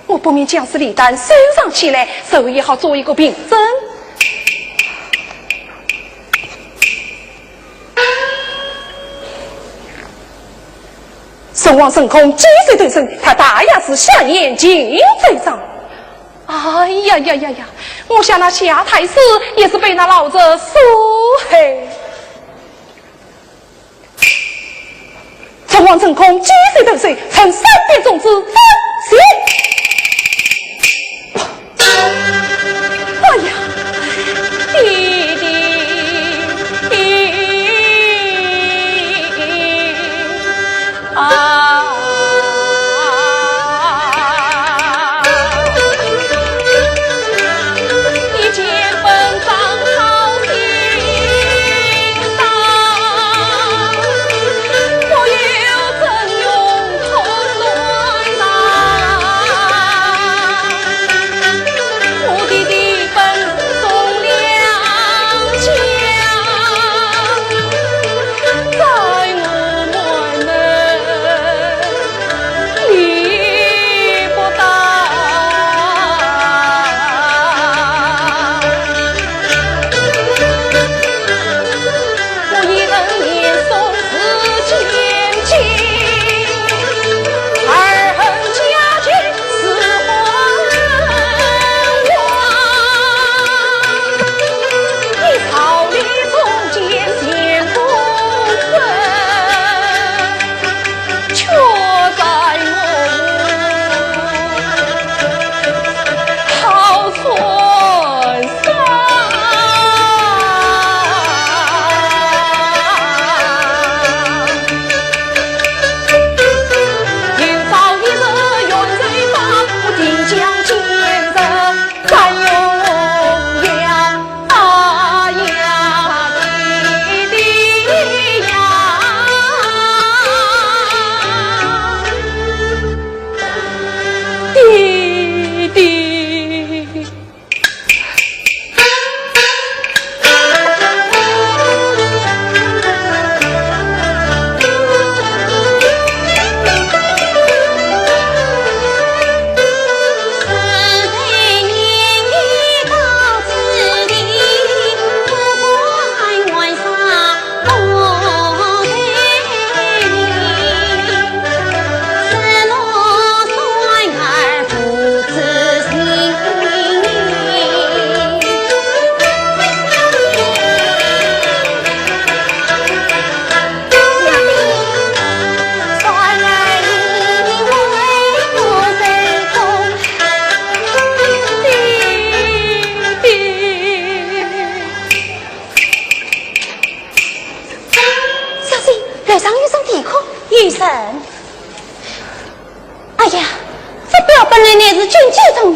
我不免将此礼单收上起来，手也好做一个凭证。神王升空，击碎对身，他大牙齿下眼睛嘴上。哎呀呀呀呀！我想那夏太师也是被那老者所害。神王升空，击碎对身，曾3遍种子分行。哎呀，弟弟。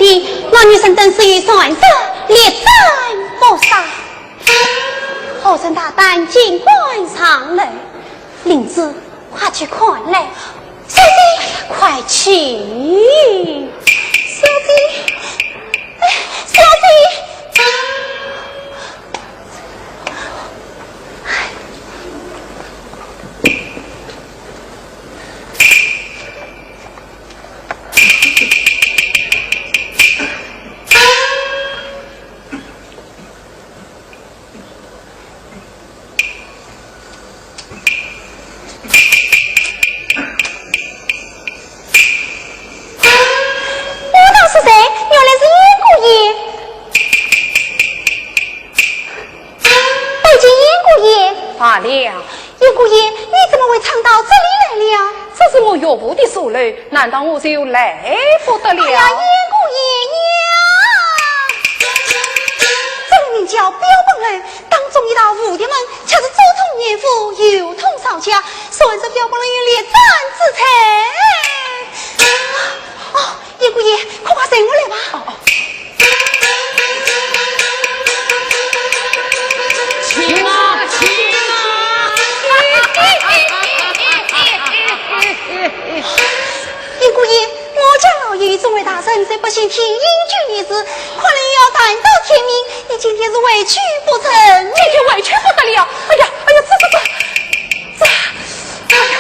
的，那女生等是与算者列阵搏杀。后生大胆尽管上来，领子快去看来。小姐，快去！小姐，小姐。罢了，叶姑爷，你怎么会藏到这里来了？这是我岳父的手雷，难道我就来不得了？哎呀，叶姑爷呀！这个名叫标本人，当中一道蝴蝶门，恰是左统年夫，右统少家，所以这标本人有列战之才。哦，叶姑爷，快快随我来吧。哦。请啊，请啊！叶姑爷，我家老爷与众位大神虽不幸天英俊一子，看来也要担到天命。你今天是委屈不成？今天委屈不得了！哎呀，这！哎呀，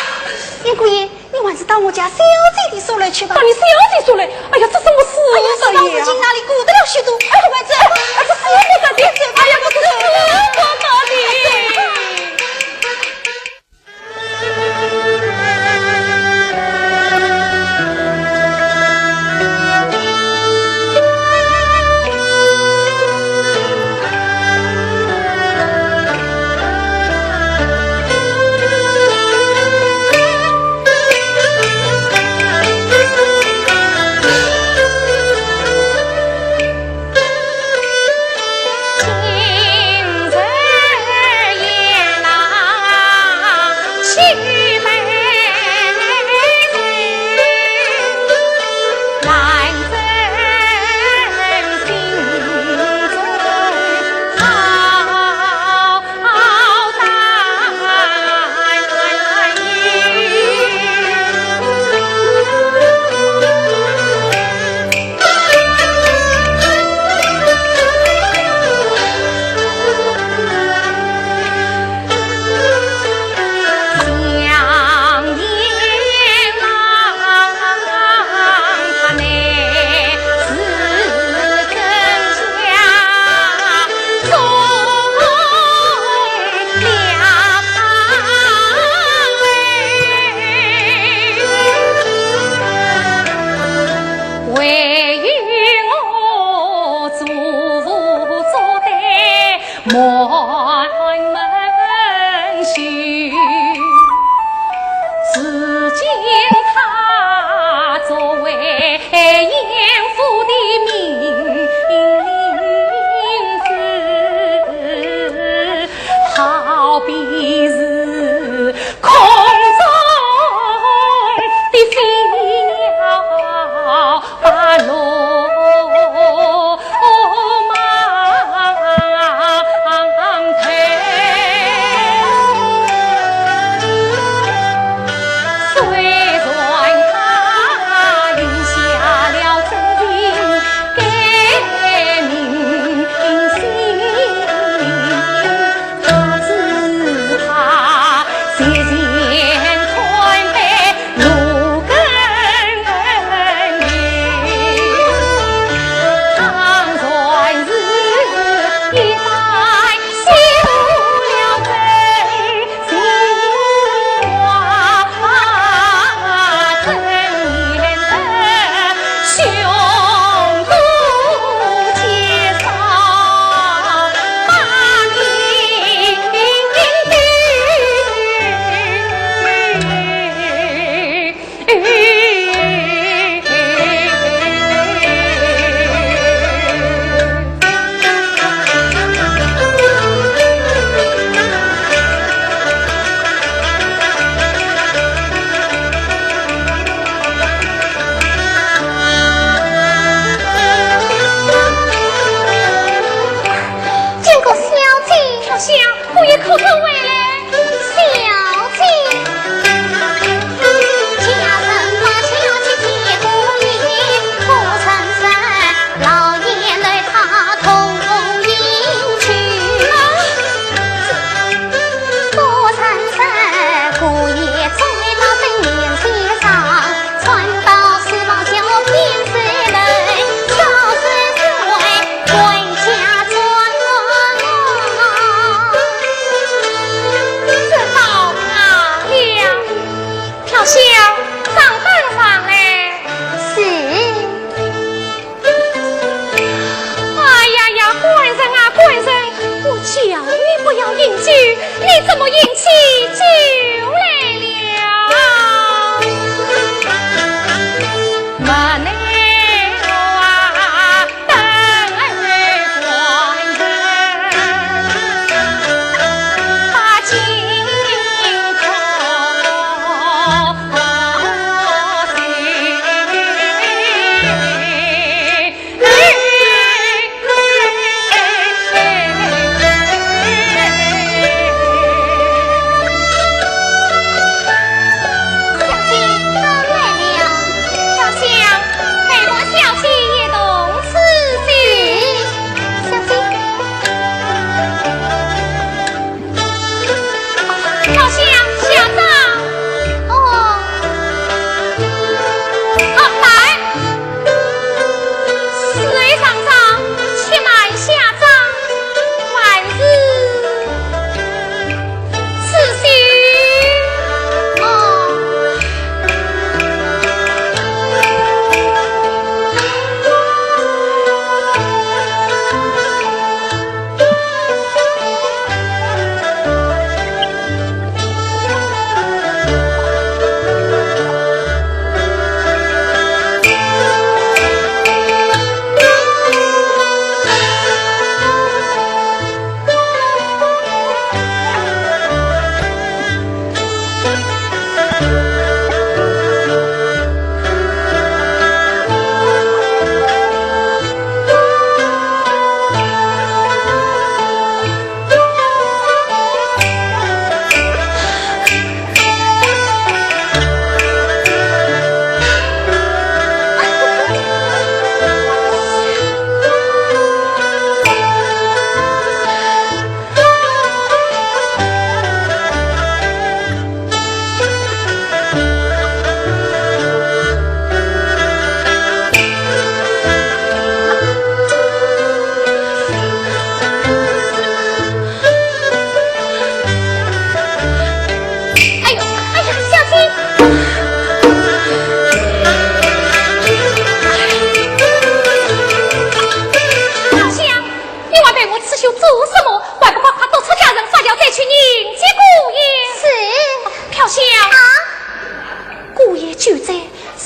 叶姑爷，你还是到我家小姐的所来去吧。到你小姐所来？哎呀，这什么事？哎呀，这老母亲哪里顾得了许多？哎，快走！这死不得的！哎呀，这死不得的！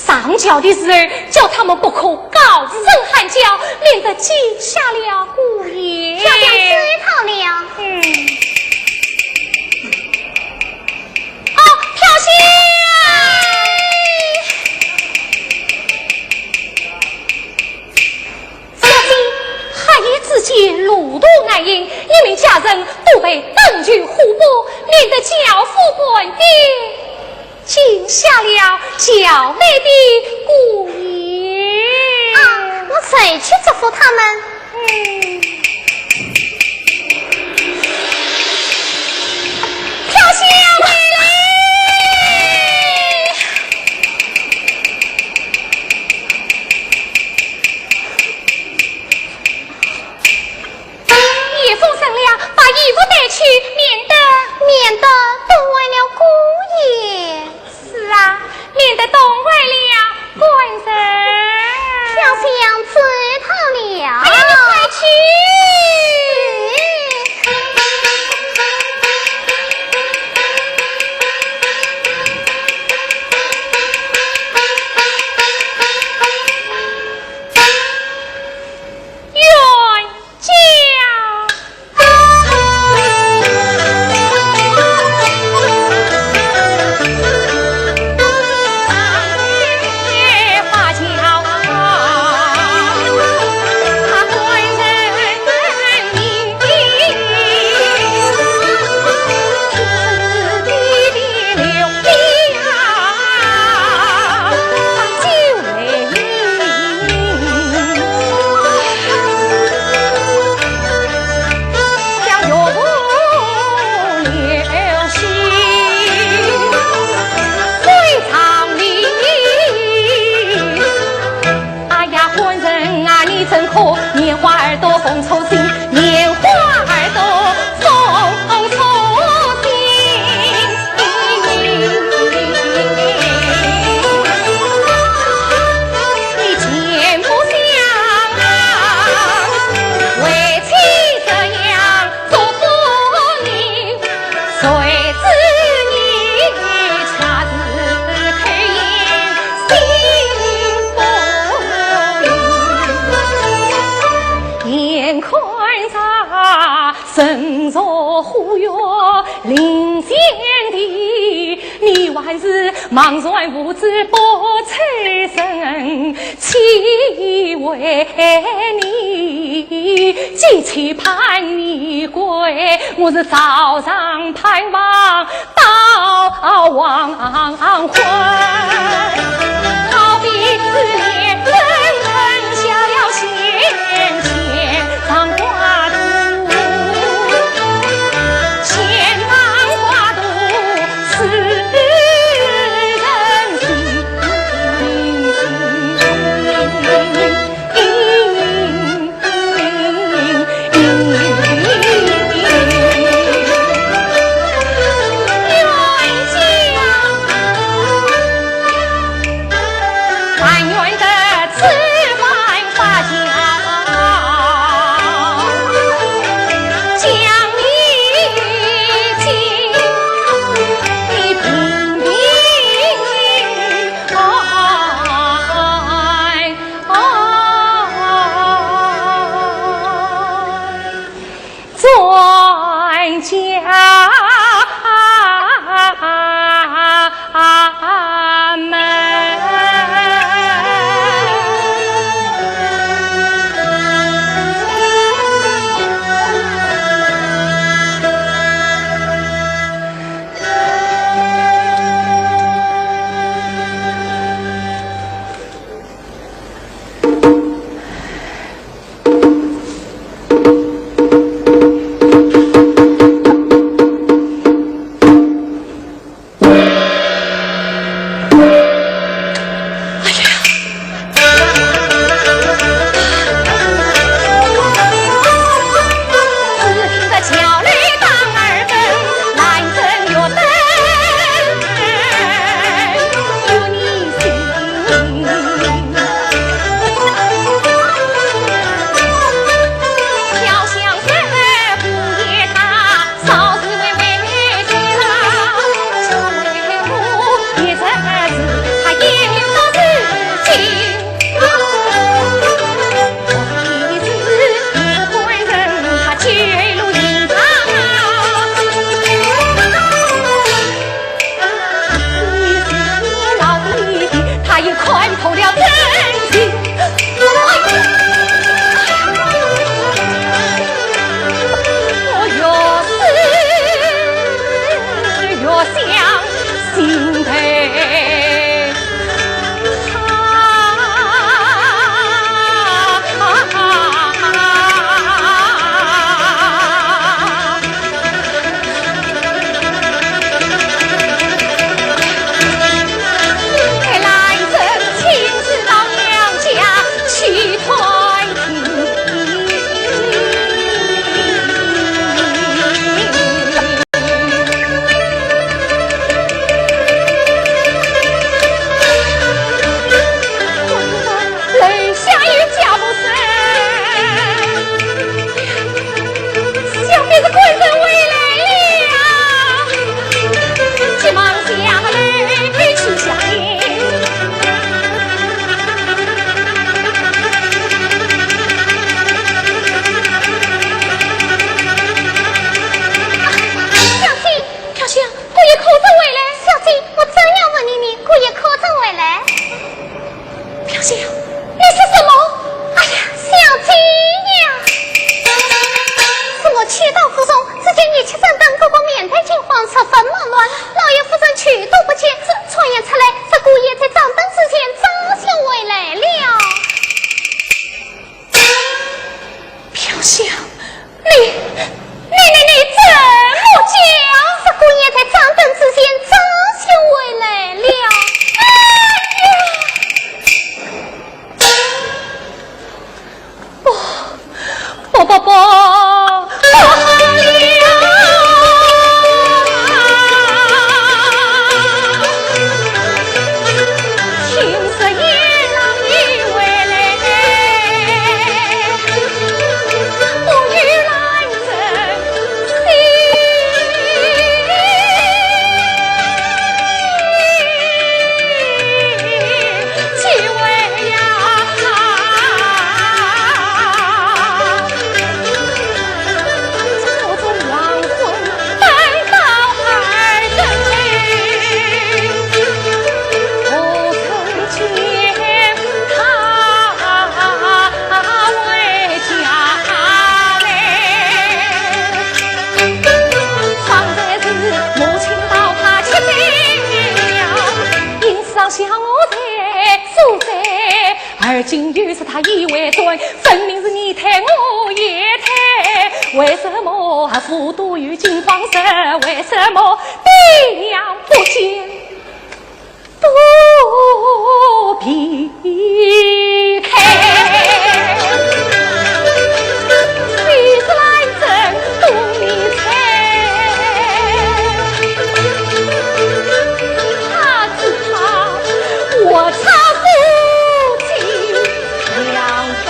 上桥的时候，叫他们不可高声喊叫，免得惊吓了姑爷。小将知道了。飘香。小姐，寒夜之间路途难行，一名家人都被登去湖泊，免得教父本地惊吓了娇美的姑爷。我谁去祝福他们？飘香回来。夜风声了，把衣服带去，免得冻坏了姑爷。是啊，免得冻坏了官人。小香知道了。哎呀，你快去！神若虎跃临天地，你还是茫然无知不出声，岂为你几期盼你归？我是早上盼望到黄昏，好比思念真恨下了先前长花度。于是他以为尊，分明是你抬我也抬。为什么复读于金黄色？为什么爹娘不见不避开？你是来真不迷猜，他知他我差不进两分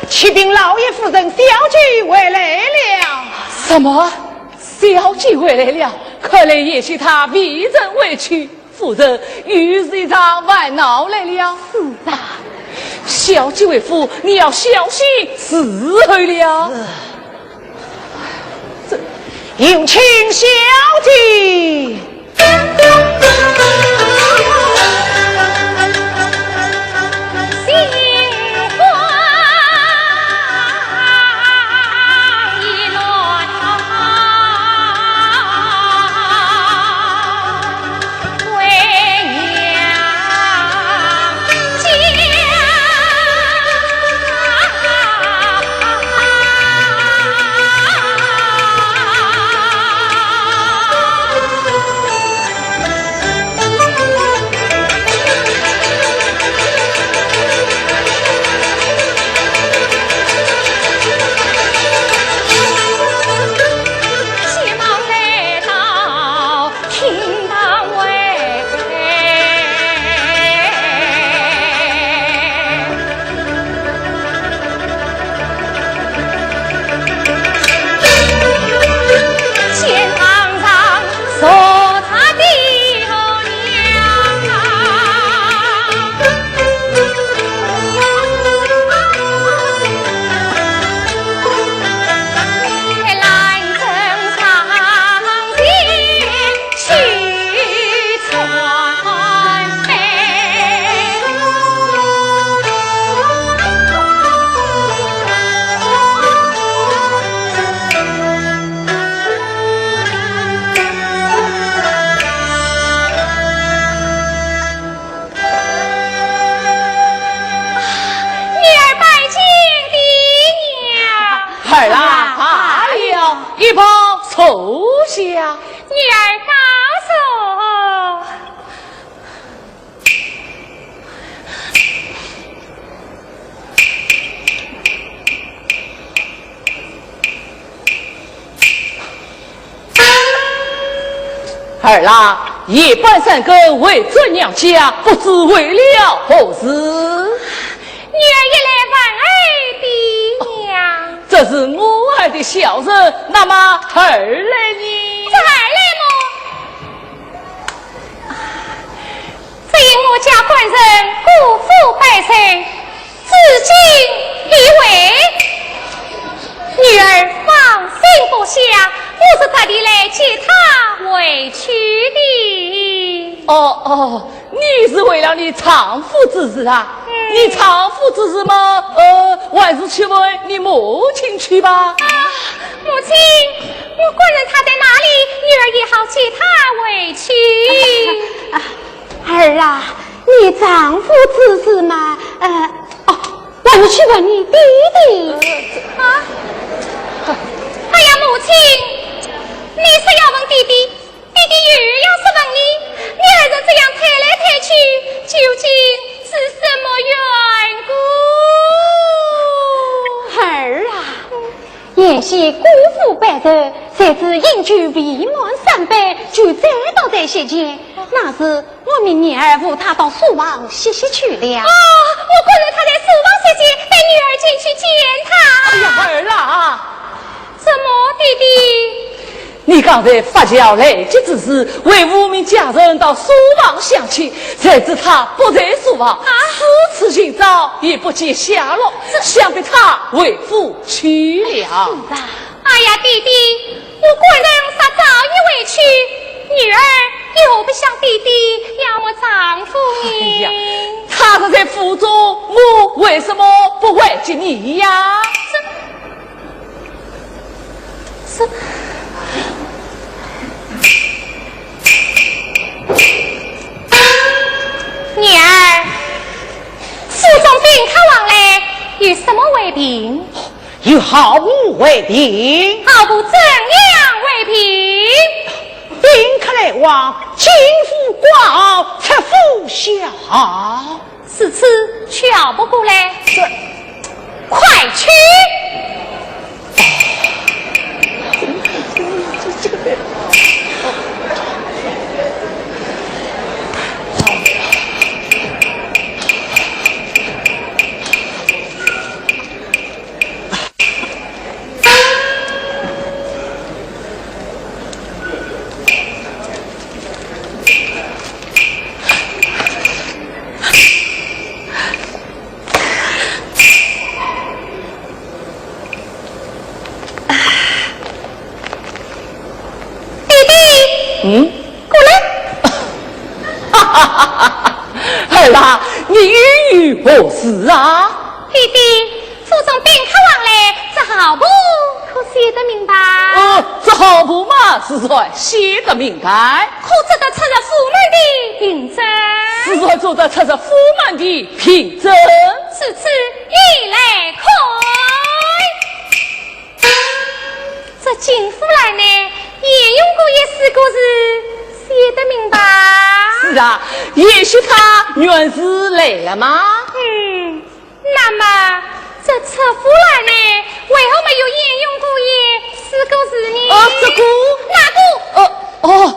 启禀老爷夫人，小姐回来了。什么？小姐回来了？看来也许她为人委屈，否则又是一场玩闹来了。是啊，小姐为夫，你要小心伺候了。有请小姐。头下，女儿高手。儿郎，夜半三更为这娘家，不知为了何事？女儿也来问儿的娘。这是我儿的小事，那么儿来呢？这儿来么？这也我家官人辜负百姓，至今以为女儿放心不下，我是特地来接她回去的。哦，你是为了你丈夫之事啊？你丈夫之事吗？还是去问你母亲去吧。母亲，我官人他在哪里？女儿也好接他回去。儿啊，你丈夫之事嘛，我要去问你弟弟。哎呀，母亲，你是要问弟弟，弟弟又要是问你，你儿子这样推来推去，究竟是什么缘故？儿啊，言系辜负百人，谁知因居未满3百，就再到这些间，那是我命女儿扶他到书房歇歇去了。我官人他在书房歇歇，带女儿进去见他。哎呀，儿啊，怎么，弟弟？你刚才发觉来急之时，为无名家人到书房相亲，才知他不在书房，四次寻找也不见下落，想必他为夫去了。哎呀，弟弟，我官人啥早已回去，女儿又不想弟弟要我丈夫你。哎呀，他是在府中，我为什么不回接你呀？是。女儿，府中病客往来，有什么为凭？有毫无为凭，毫不怎样为凭？宾客来往，金夫挂袄，出府小好。此次瞧不过来，快去！过来！儿啊，你与何事啊？弟弟，府中宾客往来，这好不可写得明白？这好不嘛，是说写得明白。可做得出了府门的凭证？是说做得出了府门的凭证。此次一来看，这金夫来呢，也用过一4个字写得明白。是啊，也许他原是来了吗？那么这侧夫来呢，为何没有沿用过一4个字呢？这个哪个？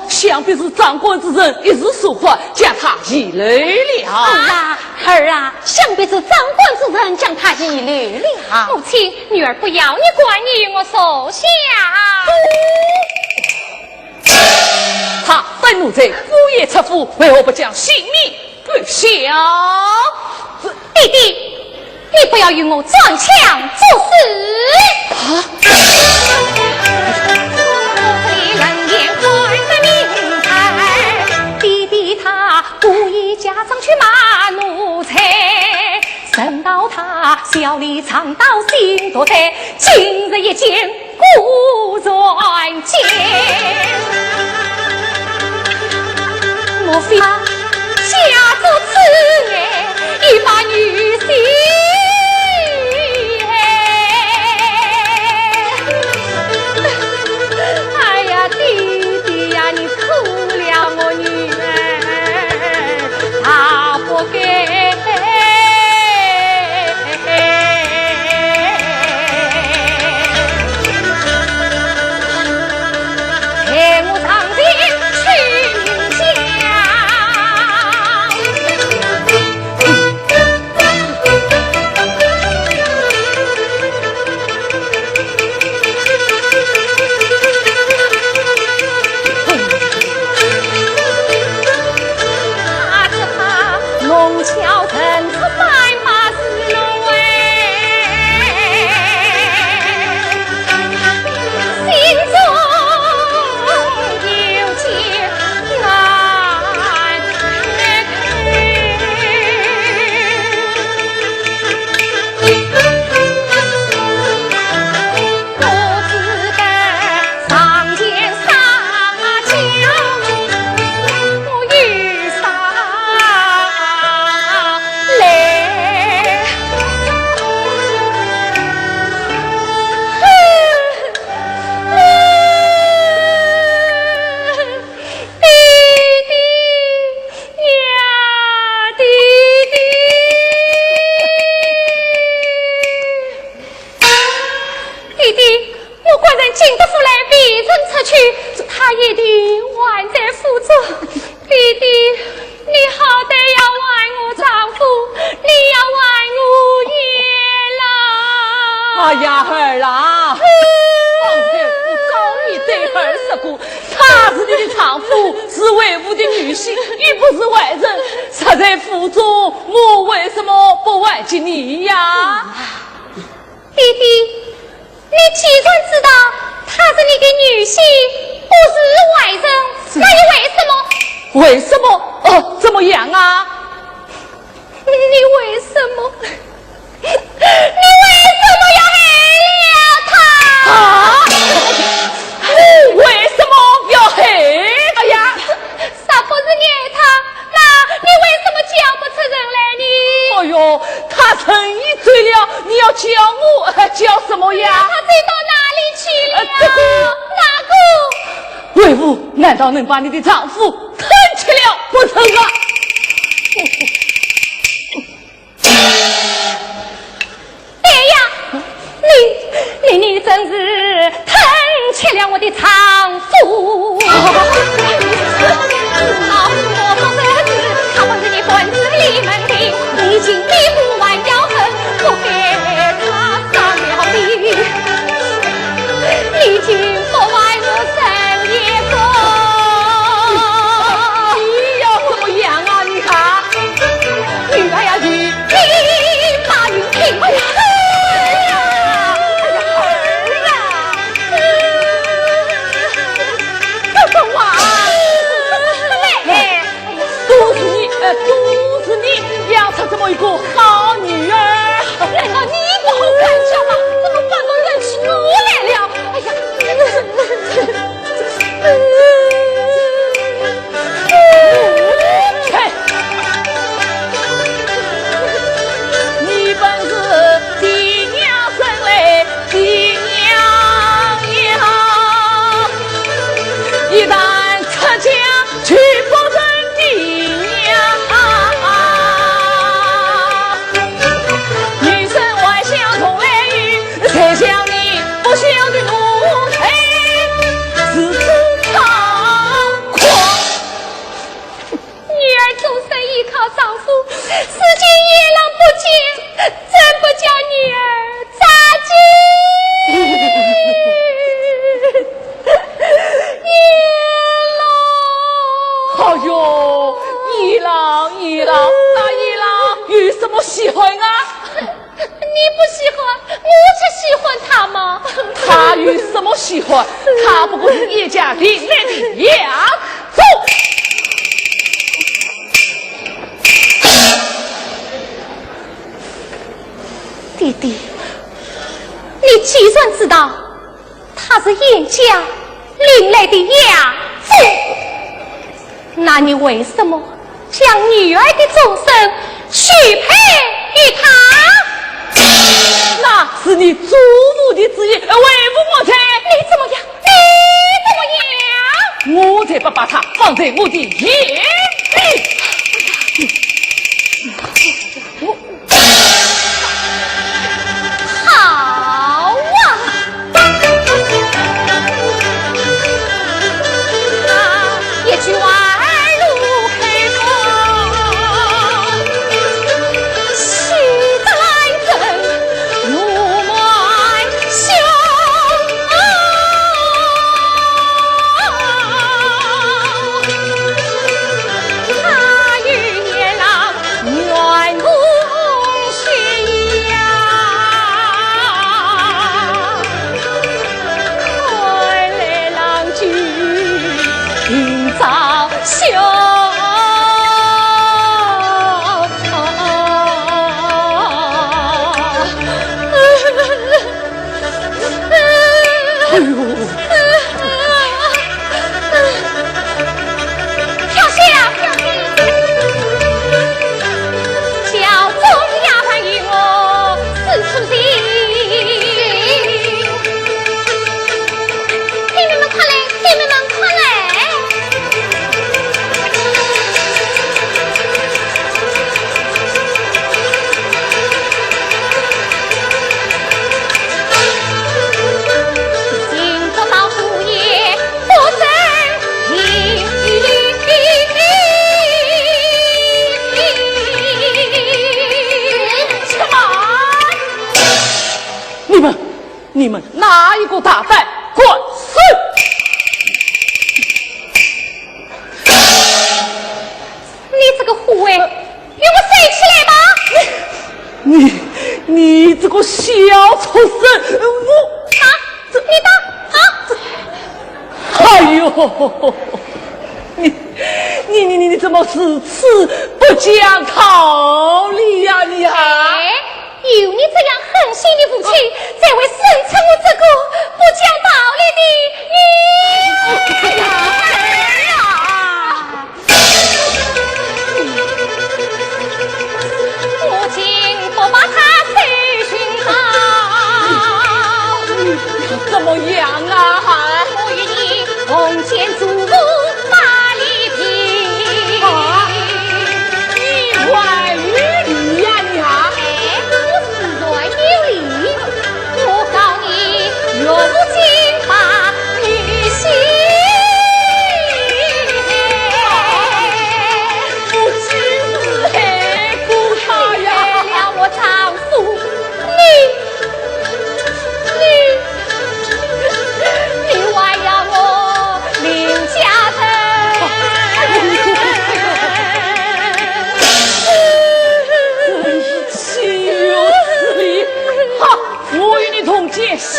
想必是长官之人一时疏忽，将他遗漏了。儿啊，想必是长官之人将他遗漏了。母亲，女儿不要你管，你与我手下。他愤怒在敷衍出府，为何不将性命给小？弟弟，你不要与我装腔作势。故意假装去骂奴才，等到他笑里藏刀心多灾，今日一见故人间。莫非他假作此言，一把女心？哎呀，弟弟呀，你哭了我女儿。他不给，陪我上京去明乡。一定还在府中。弟弟，你好歹要还我丈夫，你要还我爷啦！哎呀，儿啦，方才我早已对儿说过，他是你的丈夫，是为吾的女婿，又不是外人。他在府中，我为什么不忘记你呀？弟弟，你既然知道他是你的女婿，不是外人，那你为什么？为什么？哦，怎么样啊？你为什么？你为什么要害了他？啊！我为什么要害？哎呀，啥不是爱他？那你为什么讲不出人来呢？哎呦，他诚意醉了，你要叫我叫什么呀？他醉到哪里去了？哪个？为父难道能把你的丈夫疼起了不成啊？哎呀，你真是疼起了我的丈夫。好，我不得知他不是你本子里门的，你情你不完要恨，不给他伤了你。你竟不爱我生一个，你要怎么样啊？你看，女儿呀女，你马云平。都是你养出这么一个好女儿，难道你不好看笑吗？怎么反倒认起我来了？哎呀！你本是爹娘生来爹娘养，一旦出家去不成。丈夫，四季夜郎不见，真不叫女儿咋接？哎呦，一郎，那一郎有什么喜欢啊？你不喜欢，我才喜欢他吗？他有什么喜欢？他不过是叶家领来的养走。弟弟，你既然知道他是严家领来的养父，那你为什么将女儿的终身许配于他？那是你祖母的旨意，为父莫猜。你怎么样？你怎么样？我才不把他放在我的眼里。啊你们哪一个大胆滚死！你这个护卫，与我谁起来吧！你这个小畜生！你打啊！哎呦，你怎么是此不讲道理呀你啊！有你这样狠心的父亲，才会生出我这个不讲道理的女儿啊！母亲不把他追寻好，怎么样啊？我与你同见祖母把礼品。你坏于你呀你啊！我告你，如今把女婿，不知是黑姑他呀！了我丈夫，你还要我领家人？真是岂有此理！哈，我与你同见小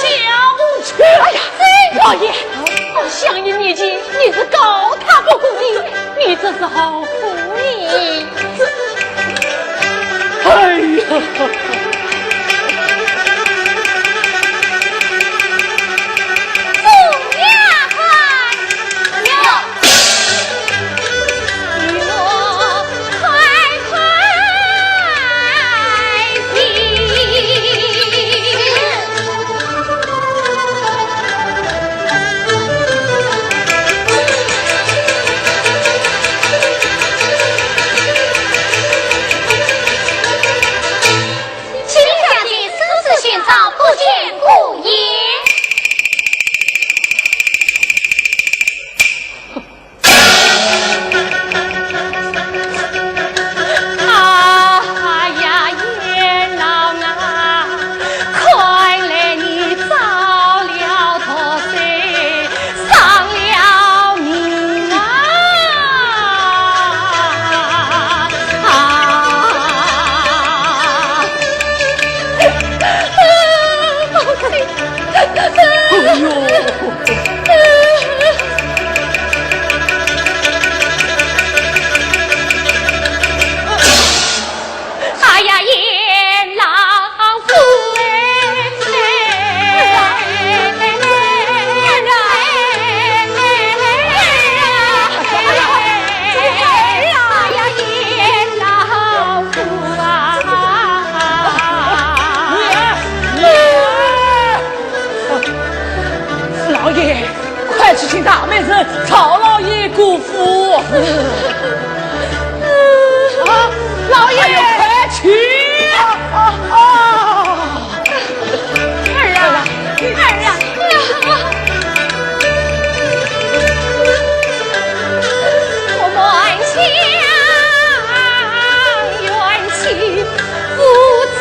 去。哎呀，老爷，我相依你亲，你是高他不顾你，你这是好妇女。哎呀！去请大美人曹老爷姑父。老爷快去！儿啊，我满腔怨气不自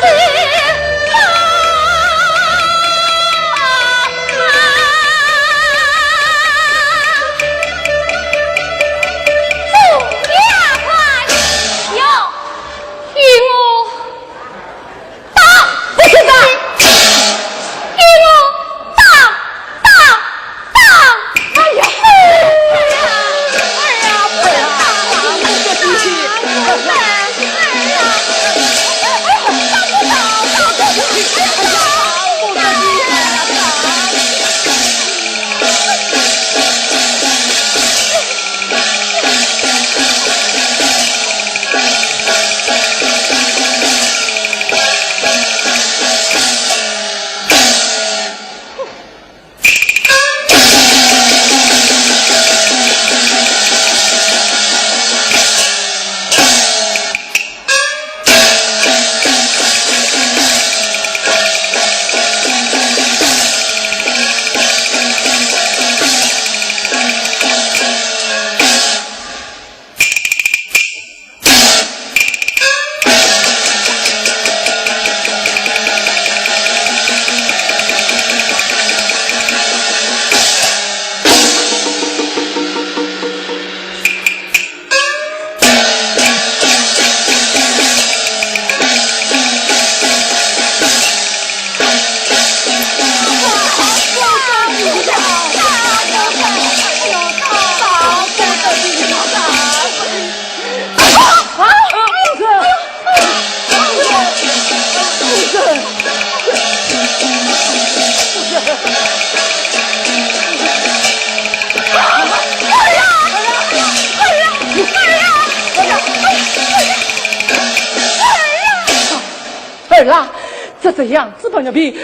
这样子朋友比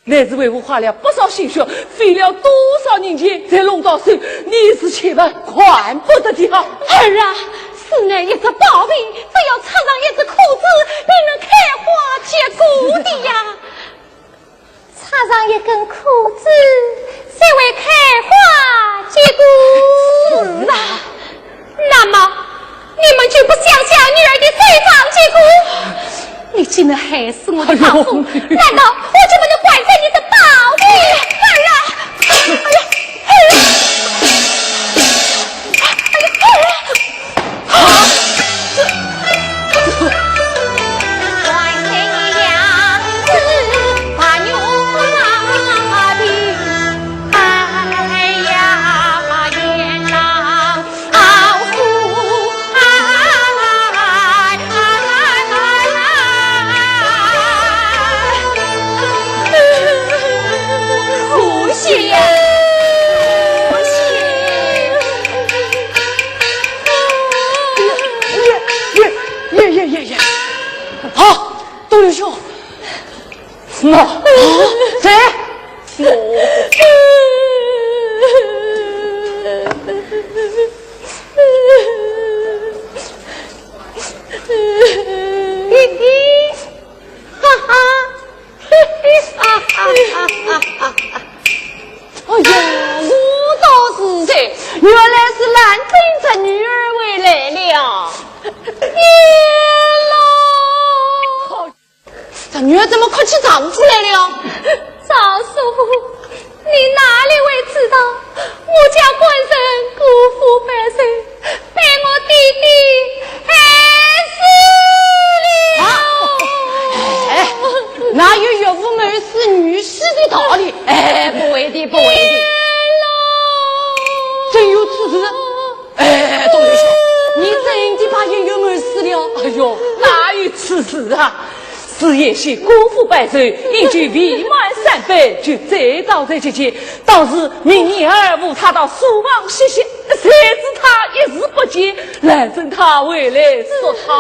乃是为我花了不少心血，费了多少年钱才弄到手，你是千万管不得的啊！儿啊，是那一只宝贝，只要插上一只裤子，便能开花结果的呀。插上一根裤子，才会开花结果。是啊，那么你们就不想想女儿的随葬结果？你竟能害死我的丈夫，难道我就不能管着你的宝贝？儿啊，儿啊，儿啊，儿啊！东刘兄，我谁？弟弟，哈哈，哈哈！哎呀，我倒是谁？原来是兰真这女儿回来了。这女儿怎么哭起丈夫来了？赵叔，你哪里会知道？我家官人辜负百岁，被我弟弟害死了。哪有岳父谋死女婿的道理？不为的，不为的。真有此事？东刘兄，你真的把爷爷谋死了？哎呦，哪有此事啊？是也许辜负百岁，一句未满3百就再到这节，倒是明年儿扶他到书房歇歇，谁知他一日不见，难等他回来说他。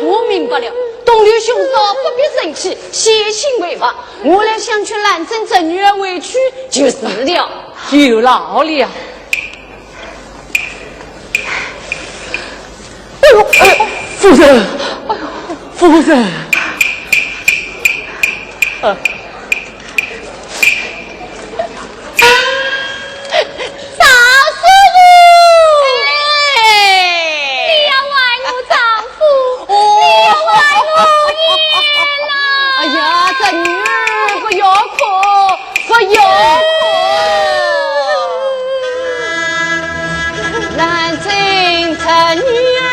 我明白了，东刘兄嫂不必生气，先行为法，我来想劝兰真这女儿回去就是了。有劳了。哎呦，夫人，哎呦，夫人。赵师傅，你要玩我丈夫，你要玩我爷啦！哎呀，这女儿不要哭，不要哭，兰真这女儿。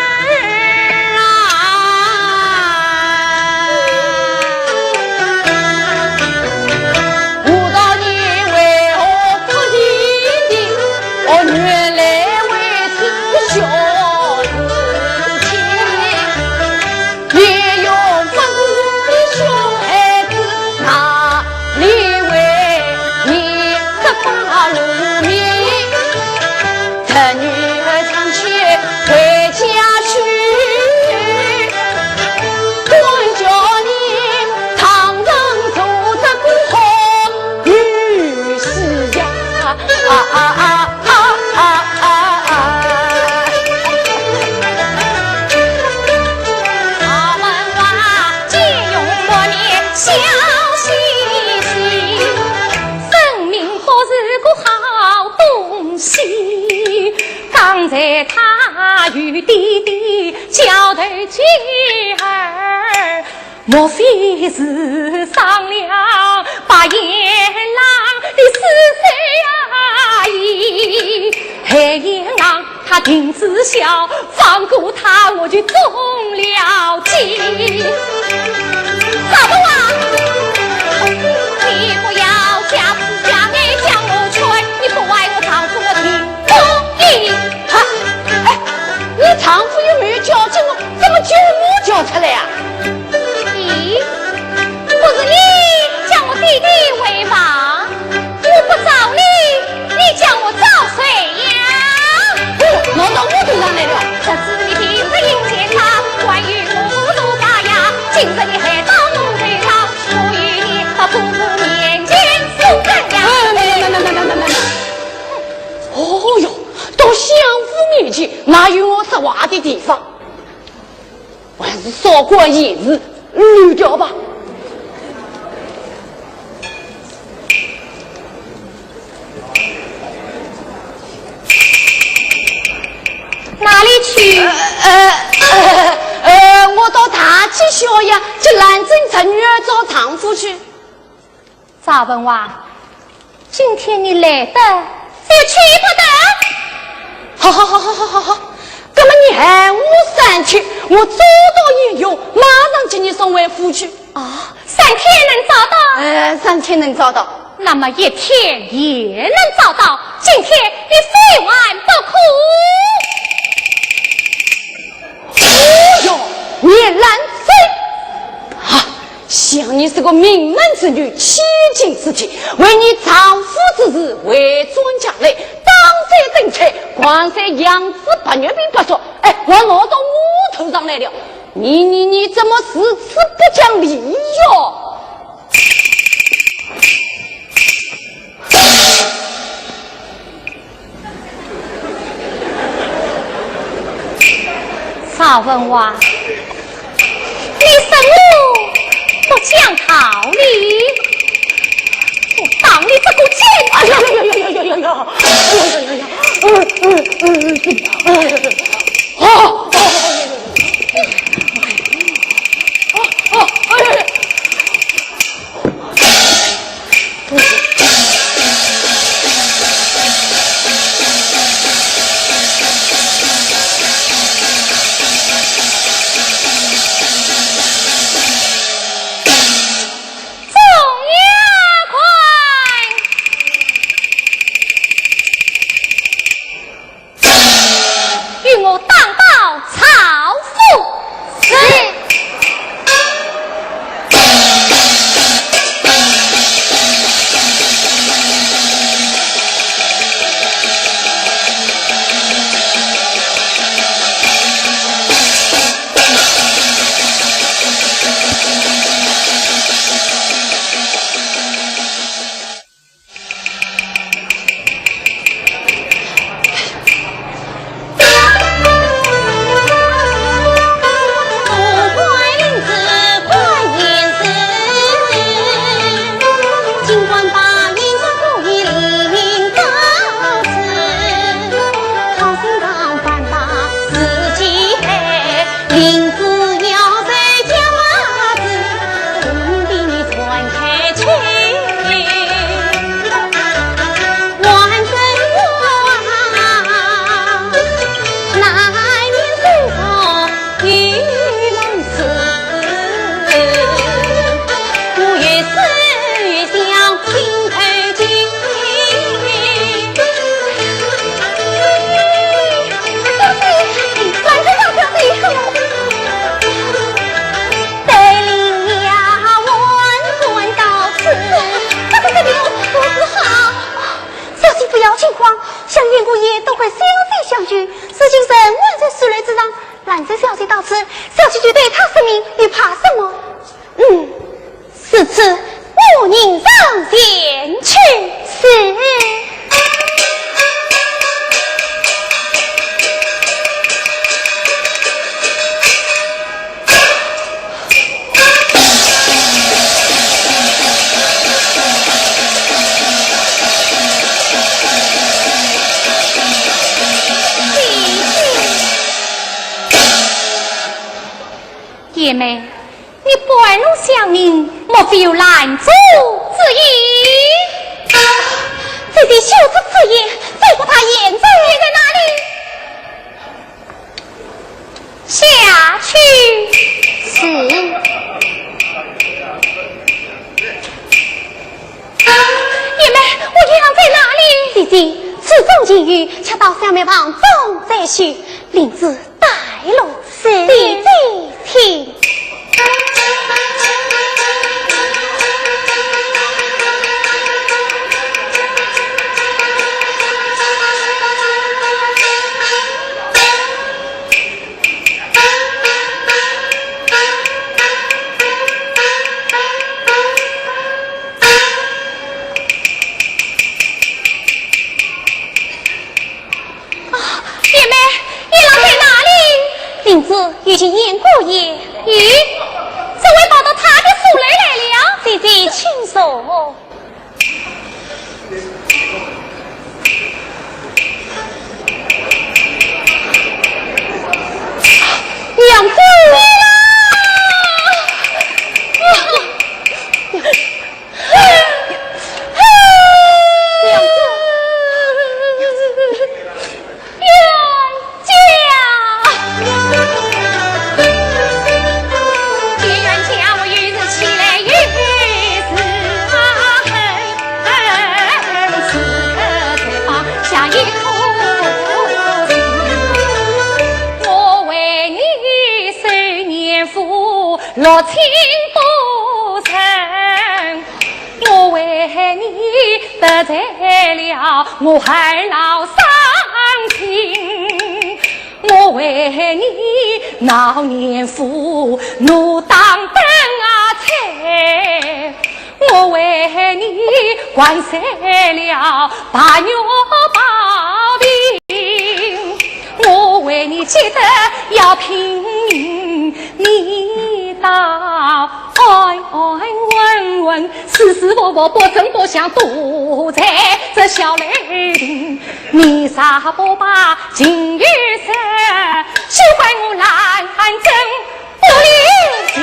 在他与弟弟交头接耳，莫非是商量把阎郎的死罪而已？害阎郎他定知晓，放过他我就中了计。赵东王，你不要假词假爱将我劝，你不爱我丈夫我听不义。你丈夫有没有叫进我？怎么就我叫出来呀？咦，不是你将我弟弟为王，我不找你，你将我找谁呀？闹到我头上来了！这次你平时迎接他，关于我如发呀，今日你还到我头上，哪有我说话的地方？我还是说过一日捋掉吧。哪里去？我到大街小呀，去兰州城女儿找丈夫去。赵文娃，今天你来的就去不得。好，那么你喊我上去，我找到也有，马上请你送回府去。啊，3天能找到？3天能找到。那么1天也能找到，今天你非完不可。哦哟，你懒贼！啊，想你是个名门之女，千金之妻，为你丈夫之事为尊家累，当街登彩，光在养子8月饼不说，我落到我头上来了。你怎么如此不讲理哟？赵文娃，你什么不讲道理？我当你这个贱！哎呀！姐妹，你半路相迎，莫非有拦阻之意？这对羞耻之言，再不他言在哪里？下去。是。姐妹，我娘在哪里？姐姐，此中际遇，恰到小庙旁中再续，领子带路。是。姐姐听。姐妹，你已经言过也。咦，这位报道他的苏雷来了，姐姐请说。娘子。落情不成，我为你得罪了我二老伤心，我为你老年妇怒当灯彩，我为你灌塞了大牛包饼，我为你记得要拼命，你到爱爱问问，时时刻刻不争不想躲在这小雷霆，你啥不把金玉色，喜欢我蓝针不离情。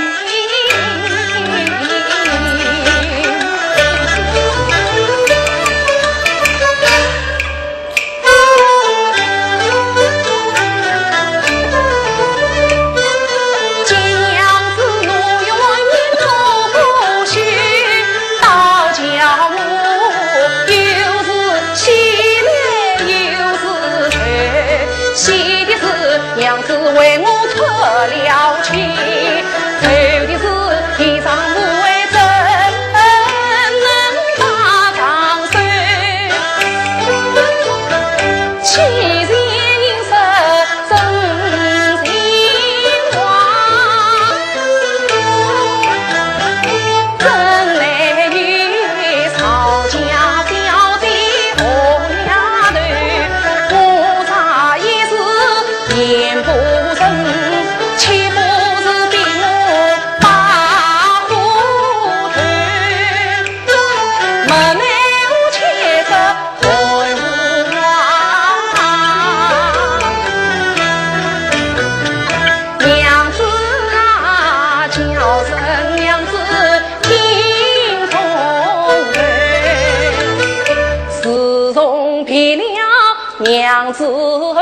娘子为我出了气，走的是天上无为真能把长寿，欺人应是真心话，真男女吵架小的红丫头，我咋也是眼不睁，岂不是比我把糊涂？没奈我牵着回屋娘子啊，叫声娘子听从自从别了娘子后，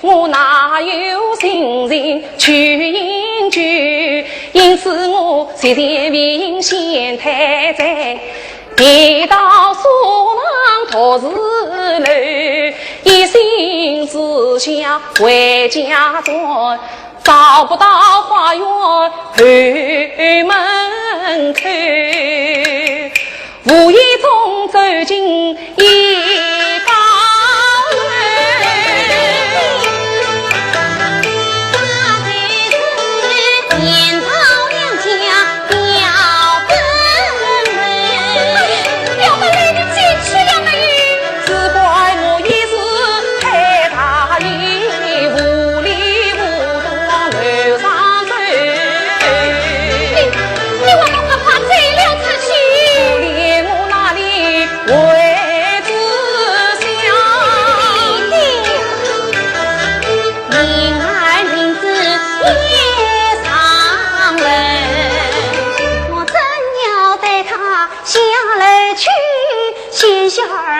我哪有心情去饮酒？因此我随便为先太在，跌到树上托子楼，一心只想回家转，找不到花园后门口，无意中走进一家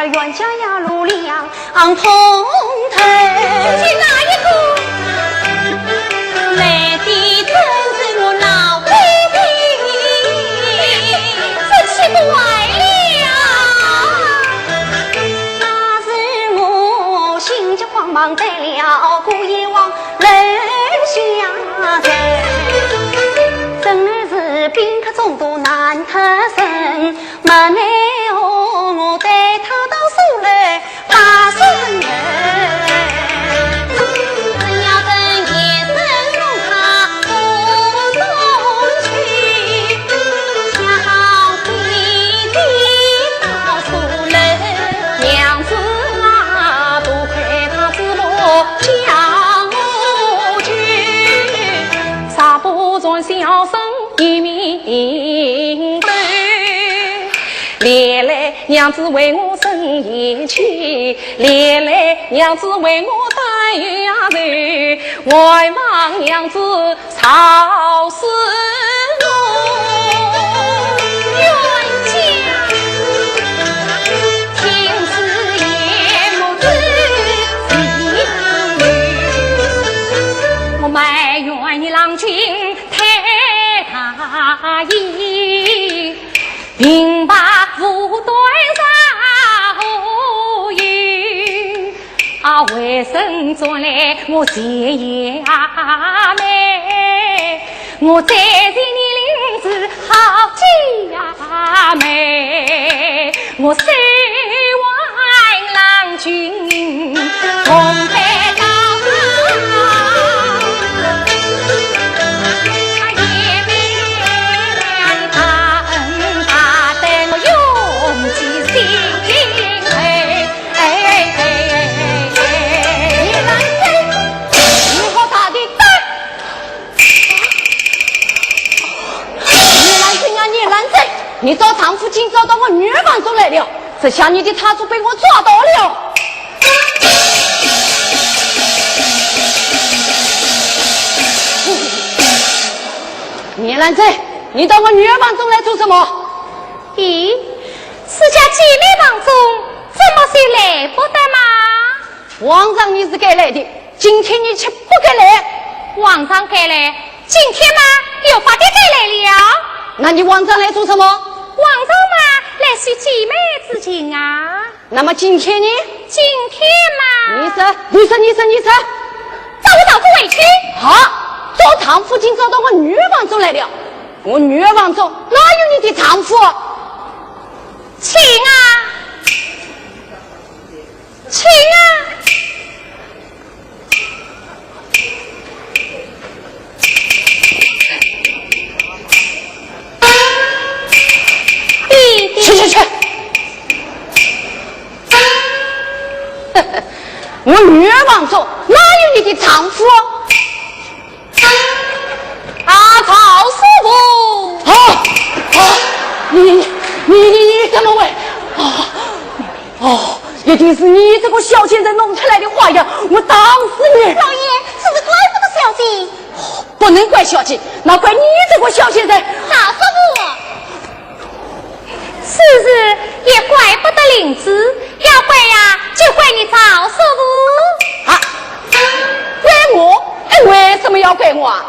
冤家呀路两碰头，去哪一个？来的真是我老弟弟，这岂不坏了？那是我心急慌忙得了故意往楼下走，真的是宾客众多难脱身，没奈我带他到树楼把身人，真要等夜深弄他不中去，恰好弟弟到树楼，娘子啊，多亏他知我讲我句，明白。连来娘子为我生一气，连来娘子为我担忧愁，外望娘子操死我。冤家听此言，母子我埋怨你郎君太大意，并把无端杀无忧，为生做来我谢爷妹，我再见你领子好姐妹，我希望郎君同拜到你找丈夫今找到我女儿房中来了，这下你的他主被我抓到了。聂兰贼，你到我女儿房中来做什么？咦，私家姐妹房中怎么是来不得吗？皇上你是该来的，今天你却不该来。皇上该来，今天嘛又发的该来了。那你皇上来做什么？皇上嘛来叙姐妹之情啊。那么今天呢？今天嘛，你说，找我丈夫回去。好，找丈夫今找到我女儿房中来了。我女儿房中哪有你的丈夫？请啊，请啊。去！我女儿房中哪有你的丈夫？曹师傅，你怎么会？一定是你这个小贱人弄出来的花样，我打死你！老爷，这是怪不得小姐，不能怪小姐，那怪你这个小贱人。曹师傅。是也怪不得林子，要怪呀就怪你曹师傅啊！怪我？为什么要怪我啊？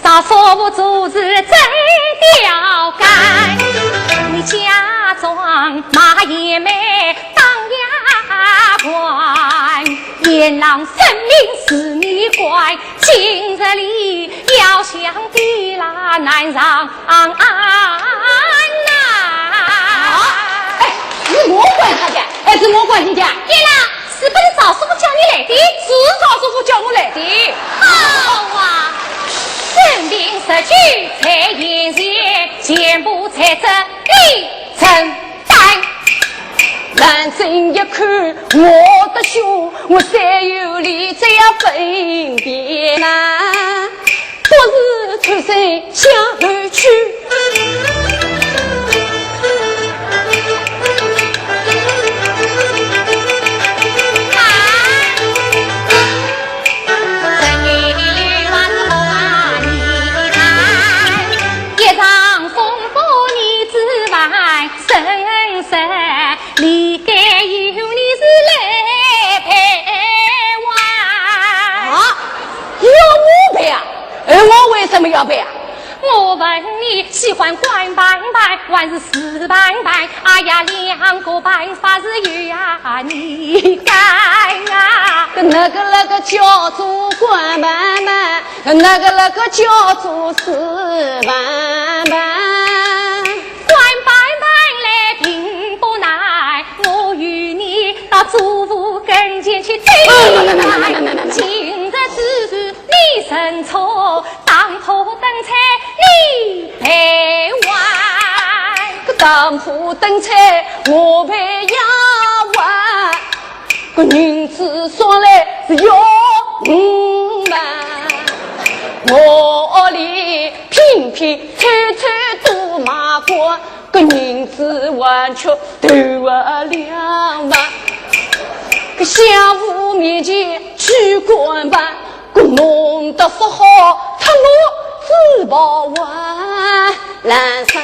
曹师傅做事真刁干，你假装马爷妹当丫鬟，阎王分明是你怪，今日里要想的那难让是我管他的，还是我管你的？爷郎，是不是赵师傅叫你来的？是赵师傅叫我来的。好啊，生病失去才言言，全部才这你承担。认真一看我的胸，我三有理这样分辨呐，不是出身向后去。理该有你是来陪玩啊！要我陪啊？我为什么要陪啊？我问你喜欢官办办还是私办办？哎呀，两个办法是有呀，你该啊！那个叫做官办办，那个叫做私办办。祖父跟前去对待，今日只是你生错，当铺等菜你陪玩。当铺等菜我陪呀玩，个银子说来是要5万，我里偏名片，偷偷多马过，个银子完全头2万。个相府面前去官办，个弄得不好，他我自保完蓝山。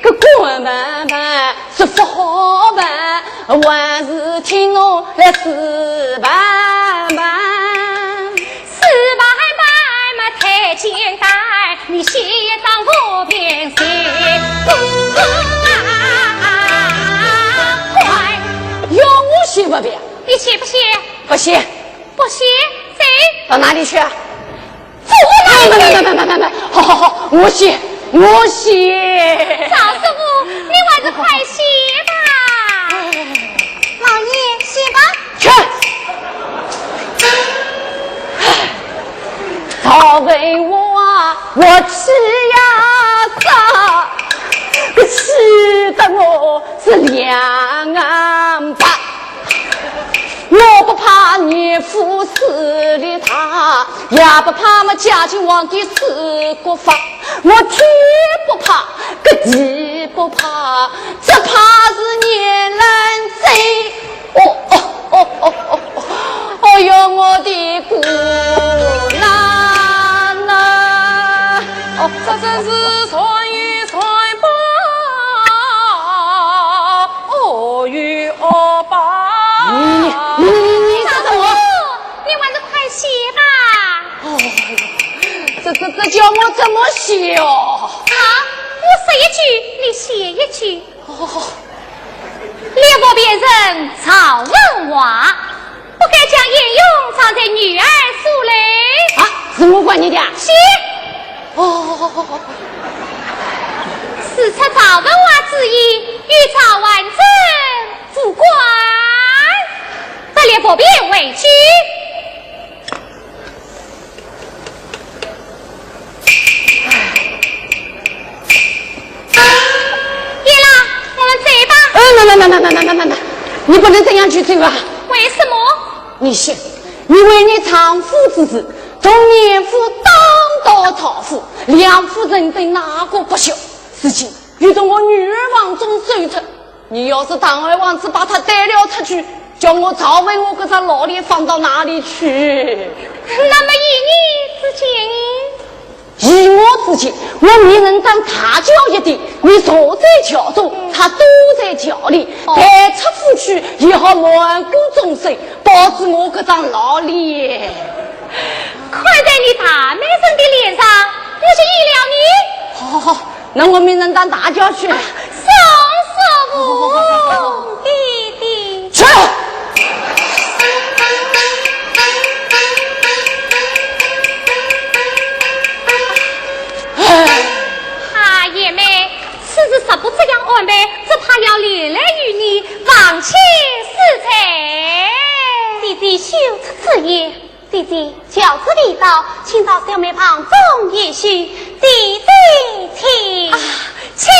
个官办是不好办，还是听我来4办。4办嘛太简单，你写当不平谁快，要我写不平，你写不写？不写，不写谁？到哪里去啊？走我哪里去？好，我写。赵师傅，你还是快写吧。老爷，写吧。去。早问我啊，我吃呀啥？吃得我是2万8。我不怕你夫死了他，也不怕么家境皇帝死国法。我天不怕，个地不怕，只怕是年人贼。哦哟，我的姑娘呐，这真是传与传吧，恶与恶吧。你说什么？你还是快写吧。这叫我怎么写哦？好，我说一句，你写一句。列国别人曹文华，不该将严勇藏在女儿书内。啊，怎么管你的？写。是出曹文华之意，与曹完整副官，得列国别为据。那，你不能这样去走啊！为什么？你想，你为你丈夫之事，从年夫当到朝夫，2夫人对哪个不孝？事情遇到我女儿王中手头，你要是堂而皇之把他带了出去，叫我早问我这张老脸放到哪里去？那么以你之见呢？以我之见，我没人当他教一点，你坐在桥中，他躲在桥里，带出府去也好蒙古众生，保住我这张老脸。看在你大美人的脸上，我就依了你。好，那我没人当大教去。宋师傅，弟弟去。爷妹，此事实不这样安排，只怕要连累于你，放弃私财。弟弟休出此言，弟弟教子礼道，请到小妹旁中也许。弟弟请。请。